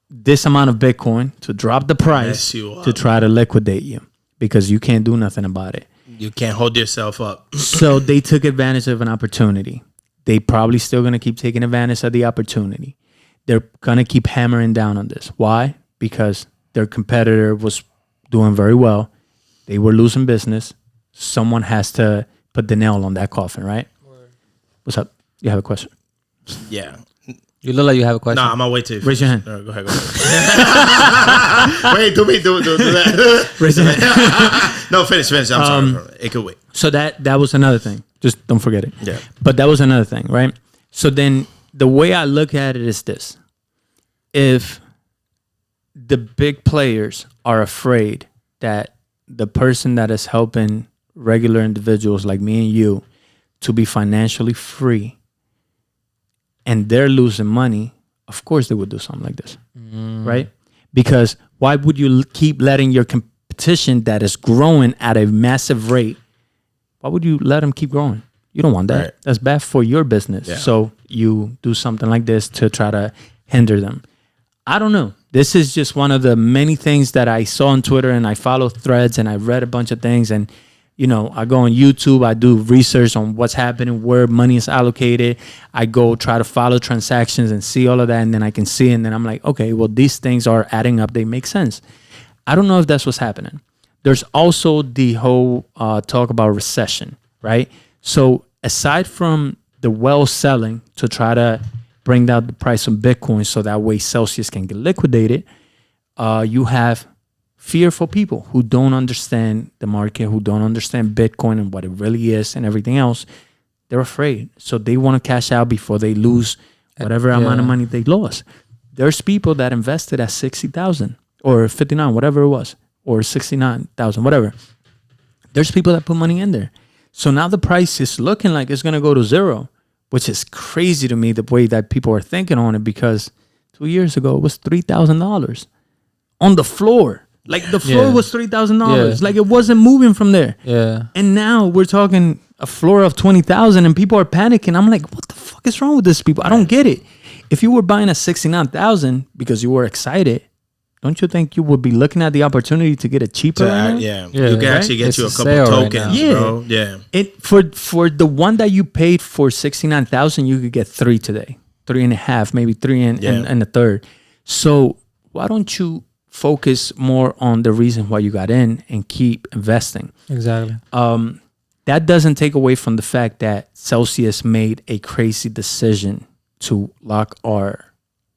S1: this amount of Bitcoin to drop the price
S2: Mess you up.
S1: to try to liquidate you because you can't do nothing about it."
S2: You can't hold yourself up.
S1: So they took advantage of an opportunity. They probably still going to keep taking advantage of the opportunity. They're going to keep hammering down on this. Why? Because their competitor was doing very well. They were losing business. Someone has to put the nail on that coffin, right? What's up? You have a question?
S2: Yeah.
S3: You look like you have a question.
S2: No, I'm gonna wait till you
S1: Raise your
S2: finish.
S1: hand.
S2: Go ahead. Wait, do that.
S1: Raise your hand.
S2: No, finish. I'm sorry. It could wait.
S1: So that was another thing. Just don't forget it.
S2: Yeah.
S1: But that was another thing, right? So then the way I look at it is this. If the big players are afraid that the person that is helping regular individuals like me and you to be financially free and they're losing money, of course they would do something like this, right? Because why would you keep letting your competition that is growing at a massive rate, why would you let them keep growing? You don't want that.
S2: Right.
S1: That's bad for your business.
S2: Yeah.
S1: So you do something like this to try to hinder them. I don't know. This is just one of the many things that I saw on Twitter, and I follow threads and I read a bunch of things, and you know, I go on YouTube, I do research on what's happening, where money is allocated. I go try to follow transactions and see all of that, and then I can see, and then I'm like, okay, well, these things are adding up. They make sense. I don't know if that's what's happening. There's also the whole talk about recession, right? So aside from the well selling to try to bring down the price of Bitcoin so that way Celsius can get liquidated, you have fearful people who don't understand the market, who don't understand Bitcoin and what it really is and everything else. They're afraid. So they want to cash out before they lose whatever amount of money they lost. There's people that invested at 60,000 or 59, whatever it was, or 69,000, whatever. There's people that put money in there. So now the price is looking like it's going to go to zero, which is crazy to me, the way that people are thinking on it, because 2 years ago it was $3,000 on the floor. Like the floor was $3,000. Like it wasn't moving from there.
S3: Yeah.
S1: And now we're talking a floor of 20,000 and people are panicking. I'm like, what the fuck is wrong with these people? I don't get it. If you were buying at 69,000 because you were excited, don't you think you would be looking at the opportunity to get it cheaper? Right now?
S2: Yeah.
S3: Yeah,
S2: You can
S3: right?
S2: actually get
S3: It's
S2: you a
S3: a
S2: couple
S3: sale right
S2: tokens,
S1: now.
S2: bro. Yeah.
S1: It for the one that you paid for 69,000, you could get 3 today, 3.5, maybe 3 and a third. So why don't you focus more on the reason why you got in and keep investing?
S3: Exactly.
S1: That doesn't take away from the fact that Celsius made a crazy decision to lock our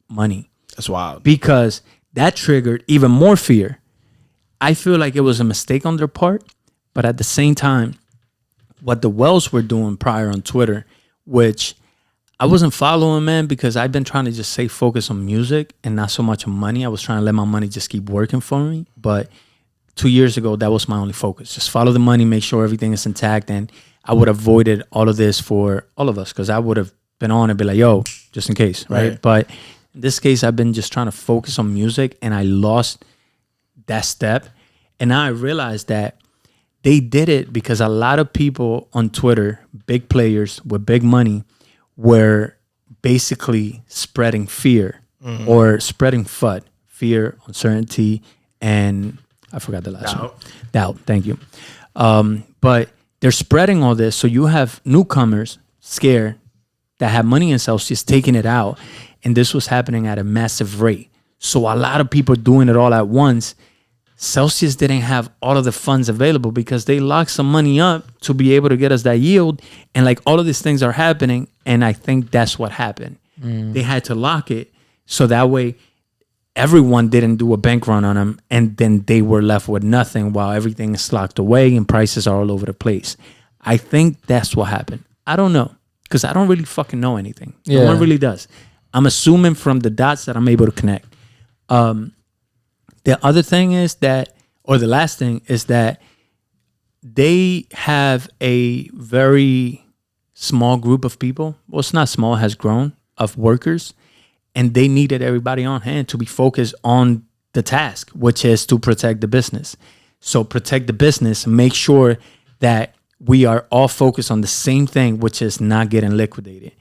S1: money,
S2: That's wild.
S1: because that triggered even more fear. I feel like it was a mistake on their part, but at the same time, what the Wells were doing prior on Twitter, which I wasn't following, man, because I've been trying to just stay focused on music and not so much on money. I was trying to let my money just keep working for me. But 2 years ago, that was my only focus. Just follow the money, make sure everything is intact. And I would have avoided all of this for all of us, because I would have been on and be like, yo, just in case, right? But in this case, I've been just trying to focus on music, and I lost that step. And now I realized that they did it because a lot of people on Twitter, big players with big money, were basically spreading fear or spreading FUD, fear, uncertainty, and I forgot the last one. Doubt. Thank you. But they're spreading all this. So you have newcomers scared that have money in Celsius taking it out. And this was happening at a massive rate. So a lot of people doing it all at once. Celsius didn't have all of the funds available because they locked some money up to be able to get us that yield. And like all of these things are happening. And I think that's what happened. They had to lock it so that way everyone didn't do a bank run on them. And then they were left with nothing while everything is locked away and prices are all over the place. I think that's what happened. I don't know because I don't really fucking know anything. No one really does. I'm assuming from the dots that I'm able to connect. The other thing is that, or the last thing is that they have a very small group of people. Well, it's not small, it has grown, of workers. And they needed everybody on hand to be focused on the task, which is to protect the business. So protect the business, make sure that we are all focused on the same thing, which is not getting liquidated.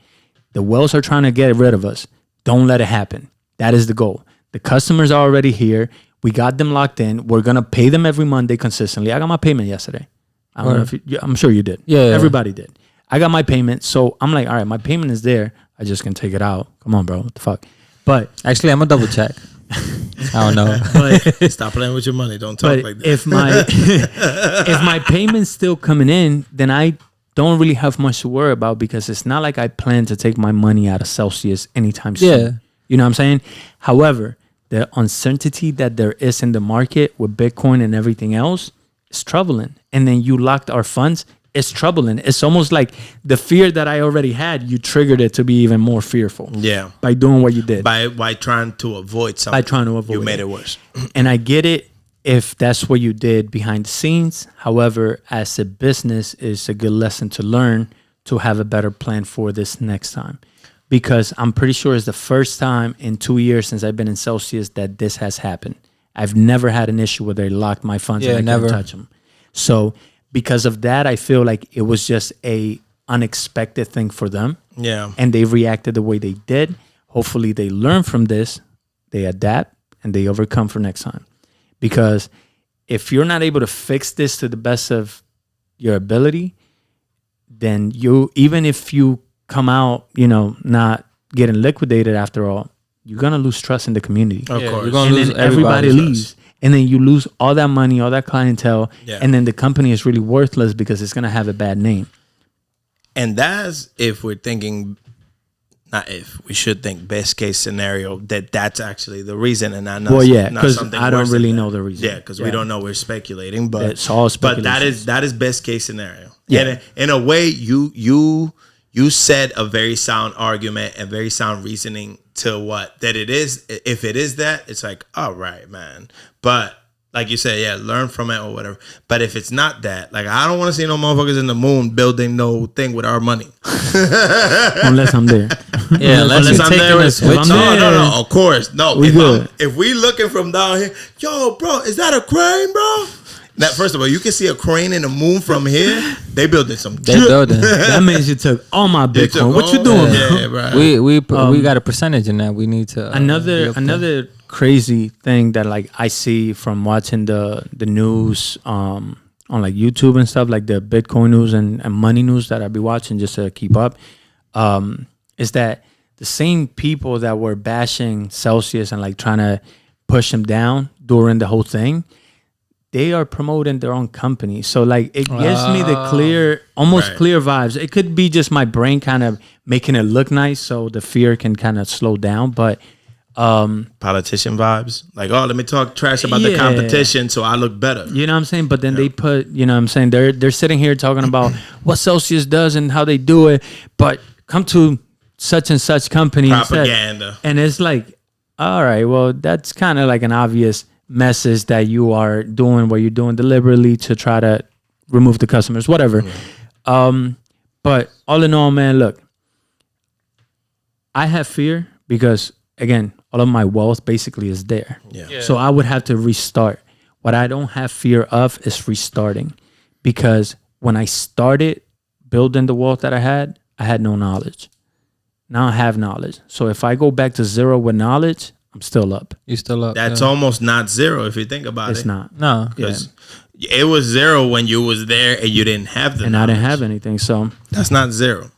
S1: The wells are trying to get rid of us. Don't let it happen. That is the goal. The customers are already here. We got them locked in. We're going to pay them every Monday consistently. I got my payment yesterday. I don't know if I'm sure you did.
S3: Yeah.
S1: Everybody did. I got my payment. So I'm like, all right, my payment is there. I just can take it out. Come on, bro. What the fuck? But
S3: actually, I'm going to double check. I don't know.
S2: But, stop playing with your money. Don't talk like that.
S1: If my payment's still coming in, then I don't really have much to worry about because it's not like I plan to take my money out of Celsius anytime soon.
S3: Yeah.
S1: You know what I'm saying? However, the uncertainty that there is in the market with Bitcoin and everything else is troubling. And then you locked our funds. It's troubling. It's almost like the fear that I already had, you triggered it to be even more fearful.
S2: Yeah.
S1: By doing what you did.
S2: By trying to avoid something.
S1: By trying to avoid
S2: you made it worse.
S1: And I get it if that's what you did behind the scenes. However, as a business, it's a good lesson to learn to have a better plan for this next time. Because I'm pretty sure it's the first time in 2 years since I've been in Celsius that this has happened. I've never had an issue where they locked my funds and I couldn't touch them. So because of that, I feel like it was just a unexpected thing for them.
S2: Yeah.
S1: And they reacted the way they did. Hopefully they learn from this, they adapt, and they overcome for next time. Because if you're not able to fix this to the best of your ability, then even if you come out, not getting liquidated after all, you're going to lose trust in the community.
S2: Of course.
S3: You're going to lose
S1: everybody leaves. And then you lose all that money, all that clientele. Yeah. And then the company is really worthless because it's going to have a bad name.
S2: And that's if we're thinking, not if, we should think best case scenario that's actually the reason and not
S1: well, yeah, because I don't really know the reason.
S2: Yeah, because we don't know. We're speculating, but
S1: it's all speculation.
S2: But that is best case scenario.
S1: Yeah.
S2: And in a way, you said a very sound argument and very sound reasoning to what that it is. If it is that, it's like, all right, man. But like you said, yeah, learn from it or whatever. But if it's not that, like, I don't want to see no motherfuckers in the moon building no thing with our money.
S1: Unless I'm there.
S3: Yeah, unless I'm there.
S2: No, of course. No,
S1: good.
S2: If we looking from down here, yo, bro, is that a crane, bro? That first of all, you can see a crane in the moon from here. They building some.
S1: That means you took all my Bitcoin. What you doing,
S3: bro? We got a percentage in that. We need to
S1: another crazy thing that like I see from watching the news on like YouTube and stuff, like the Bitcoin news and money news that I be watching just to keep up, is that the same people that were bashing Celsius and like trying to push him down during the whole thing, they are promoting their own company. So like it gives me the clear vibes. It could be just my brain kind of making it look nice so the fear can kind of slow down. But
S2: politician vibes. Like, oh, let me talk trash about the competition so I look better.
S1: You know what I'm saying? But then they put, you know what I'm saying? They're sitting here talking about what Celsius does and how they do it. But come to such and such company.
S2: Propaganda.
S1: And it's like, all right, well, that's kind of like an obvious message that you are doing what you're doing deliberately to try to remove the customers, whatever. But all in all, man, look, I have fear because, again, all of my wealth basically is there. Yeah. So I would have to restart. What I don't have fear of is restarting, because when I started building the wealth that I had no knowledge. Now I have knowledge. So if I go back to zero with knowledge, I'm still up.
S3: You're still up.
S2: That's almost not zero if you think about it.
S1: It's not.
S3: No.
S2: Because it was zero when you was there and you didn't have the knowledge.
S1: I didn't have anything. So
S2: that's not zero.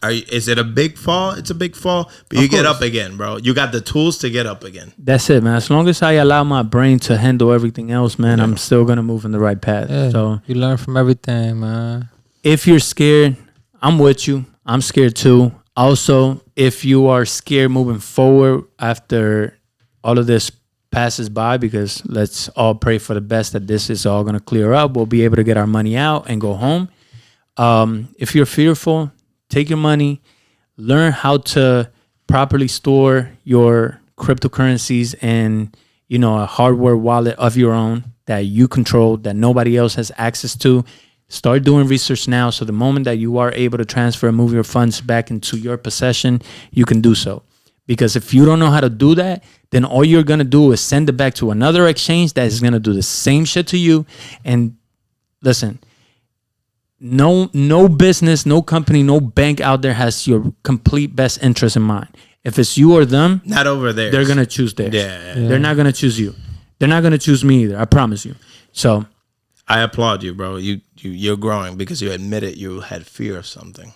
S2: Is it a big fall? It's a big fall, but you get up again, bro. You got the tools to get up again.
S1: That's it, man. As long as I allow my brain to handle everything else, man, I'm still gonna move in the right path.
S3: Yeah,
S1: so
S3: you learn from everything, man.
S1: if you're scared, I'm with you. I'm scared too. Also, if you are scared moving forward after all of this passes by, because let's all pray for the best that this is all going to clear up. We'll be able to get our money out and go home. If you're fearful, take your money, learn how to properly store your cryptocurrencies in, a hardware wallet of your own that you control, that nobody else has access to. Start doing research now, so the moment that you are able to transfer and move your funds back into your possession, you can do so. Because if you don't know how to do that, then all you're going to do is send it back to another exchange that is going to do the same shit to you. And listen, no business, no company, no bank out there has your complete best interest in mind. If it's you or them,
S2: not over there,
S1: they're going to choose theirs.
S2: Yeah.
S1: They're not going to choose you. They're not going to choose me either. I promise you. So
S2: I applaud you, bro. You're growing because you admitted you had fear of something.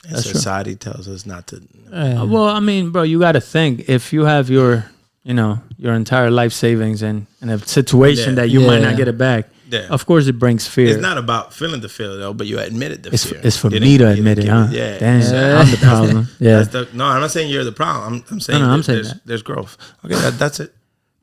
S2: And society tells us not to.
S1: Well, I mean, bro, you got to think, if you have your entire life savings in a situation that you might not get it back, of course it brings fear.
S2: It's not about feeling the fear, though, but you admitted the fear.
S1: It's for me to admit it, huh?
S2: Yeah.
S1: Damn, I'm the problem.
S2: No, I'm not saying you're the problem. I'm saying, there's growth. Okay, that's it.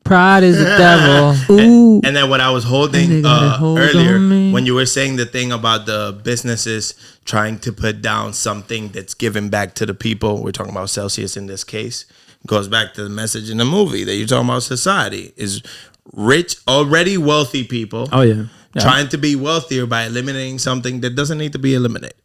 S3: Pride is the devil.
S1: Ooh.
S2: And then what I was holding earlier, when you were saying the thing about the businesses trying to put down something that's given back to the people, we're talking about Celsius in this case, goes back to the message in the movie that you're talking about. Society is rich, already wealthy people.
S1: Oh, yeah.
S2: Trying to be wealthier by eliminating something that doesn't need to be eliminated,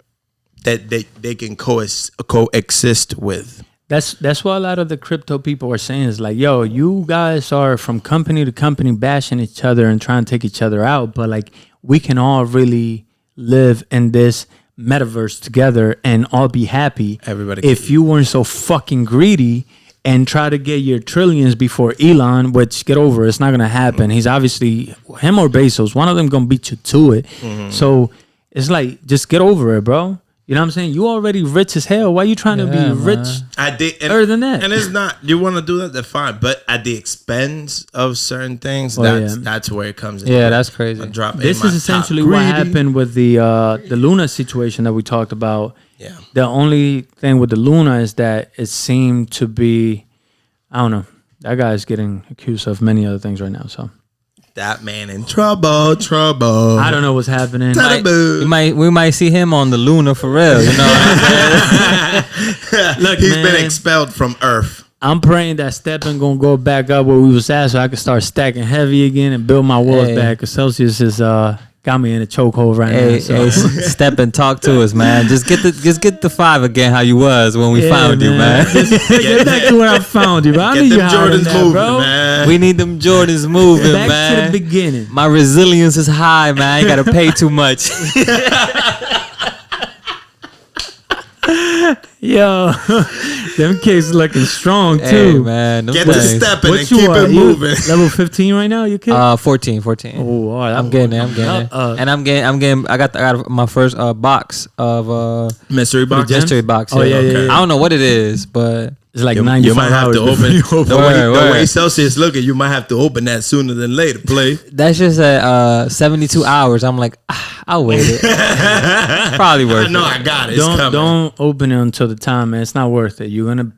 S2: that they can coexist with.
S1: That's what a lot of the crypto people are saying, is like, yo, you guys are from company to company bashing each other and trying to take each other out, but like we can all really live in this metaverse together and all be happy.
S2: Everybody,
S1: if you weren't so fucking greedy and try to get your trillions before Elon, which, get over it, it's not gonna happen. He's obviously, him or Bezos, one of them gonna beat you to it. So it's like, just get over it, bro. You know what I'm saying? You already rich as hell. Why are you trying to be rich other than that?
S2: And it's not, you want to do that, that's fine. But at the expense of certain things, that's where it comes in.
S3: Yeah, that's crazy.
S1: This is essentially what happened with the Luna situation that we talked about.
S2: Yeah.
S1: The only thing with the Luna is that it seemed to be, I don't know, that guy's getting accused of many other things right now, so.
S2: That man in trouble.
S1: I don't know what's happening.
S3: We might see him on the Luna for real. You know what I'm saying?
S2: Look, he's been expelled from Earth.
S1: I'm praying that Steppen gonna go back up where we was at, so I can start stacking heavy again and build my walls back. Cause Celsius is got me in a chokehold right now. So.
S3: Step and talk to us, man. Just get the 5 again, how you was when we found you, man.
S1: Get back to where I found you, bro. I
S2: need
S1: you
S2: Jordans moving,
S1: bro.
S2: Man.
S3: We need them Jordans moving,
S1: back
S3: man.
S1: Back to the beginning.
S3: My resilience is high, man. I ain't gotta pay too much.
S1: Yo, them kids looking strong too.
S3: Hey, man.
S2: Get to stepping and keep it moving.
S1: Level 15 right now, you kid?
S3: 14.
S1: Oh, all right,
S3: I'm getting it. And I'm getting. I got my first box of
S2: mystery box.
S3: Mystery box.
S1: Oh yeah.
S3: I don't know what it is, but
S1: it's like
S2: you
S1: 95
S2: might have
S1: hours
S2: to open
S3: the
S2: way Celsius looking. You might have to open that sooner than later. Play.
S3: That's just at 72 hours. I'm like, I'll wait it. Probably worth it.
S2: No, I got it.
S1: Don't open it until the time, man. It's not worth it. You're gonna.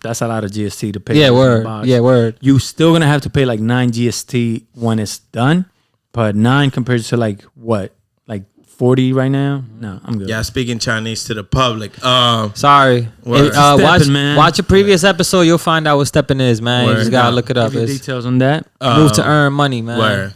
S1: That's a lot of GST to pay.
S3: Yeah, word. Yeah, word.
S1: You still gonna have to pay like 9 GST when it's done, but 9 compared to like what, like 40 right now? No, I'm good.
S2: Yeah, speaking Chinese to the public.
S3: Sorry. Watch a previous episode. You'll find out what stepping is, man. You just gotta look it up.
S1: Details on that.
S3: Move to earn money, man.
S2: Word.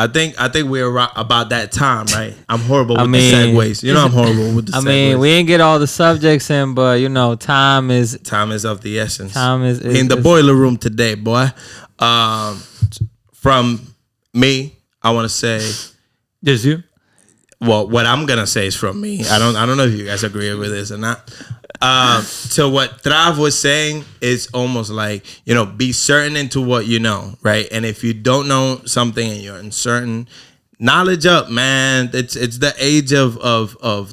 S2: I think we're about that time, right? I'm horrible with the segues. You know I'm horrible with the segues.
S3: I mean, we ain't get all the subjects in, but you know, time is
S2: of the essence.
S3: Time is
S2: in the boiler room today, boy. From me, I want to say,
S1: just you.
S2: Well, what I'm gonna say is from me. I don't know if you guys agree with this or not. So what Trav was saying is almost like, be certain into what you know, right? And if you don't know something and you're uncertain, knowledge up, man. It's the age of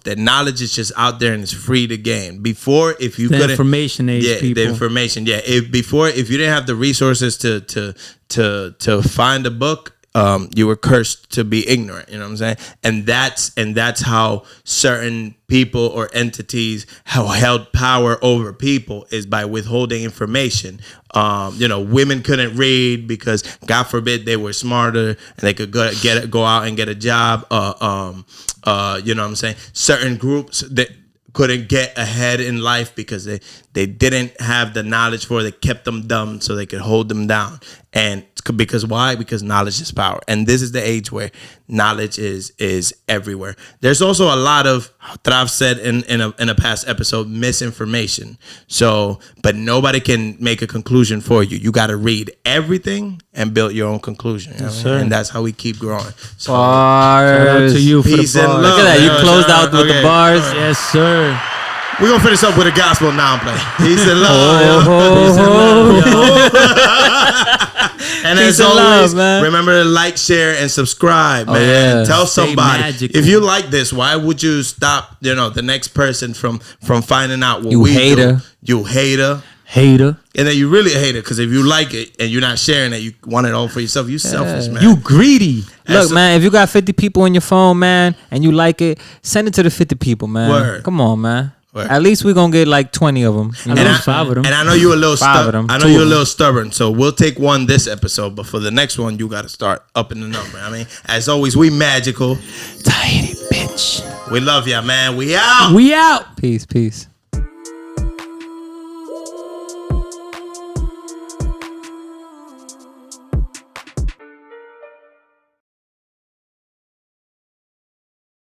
S2: that knowledge is just out there and it's free to gain. Before, if you
S1: The
S2: couldn't,
S1: information age,
S2: yeah,
S1: people.
S2: the information, yeah. If you didn't have the resources to find a book, you were cursed to be ignorant. You know what I'm saying? And that's how certain people or entities have held power over people, is by withholding information. Women couldn't read because, God forbid, they were smarter and they could go out and get a job. You know what I'm saying? Certain groups that couldn't get ahead in life because they didn't have the knowledge for it. They kept them dumb so they could hold them down. And because why? Because knowledge is power. And this is the age where knowledge is everywhere. There's also a lot of, that I've said in a past episode, misinformation. So, but nobody can make a conclusion for you. You got to read everything and build your own conclusion. You know what I mean? And that's how we keep growing. So,
S1: Shout out to you for the
S2: peace and
S1: bars.
S2: love.
S3: Look at that. You
S2: man.
S3: closed out with
S2: Okay.
S3: the bars.
S1: Yes, sir.
S2: We're going to finish up with a gospel now. Play. Peace and love. And
S3: Peace
S2: as
S3: and
S2: always,
S3: love, man.
S2: remember to like, share, and subscribe, man.
S3: yeah.
S2: Tell
S1: Stay
S2: somebody.
S1: magical.
S2: If you like this, why would you stop, the next person from finding out what
S3: You
S2: we
S3: hater.
S2: do? You hater.
S1: Hater.
S2: And then you really hate it, because if you like it and you're not sharing it, you want it all for yourself. You selfish, man.
S1: You greedy.
S3: Look, man, if you got 50 people in your phone, man, and you like it, send it to the 50 people, man.
S2: Word.
S3: Come on, man.
S2: Word.
S3: At least we're going to get like 20 of them. You know?
S1: And 5 of them.
S2: And I know you're a little
S3: Five of them.
S2: I know
S3: Two
S2: you're a
S3: of them.
S2: little stubborn, so we'll take one this episode, but for the next one, you got to start upping the number. I mean, as always, we magical.
S1: Tiny bitch.
S2: We love ya, man. We out.
S1: We out.
S3: Peace, peace.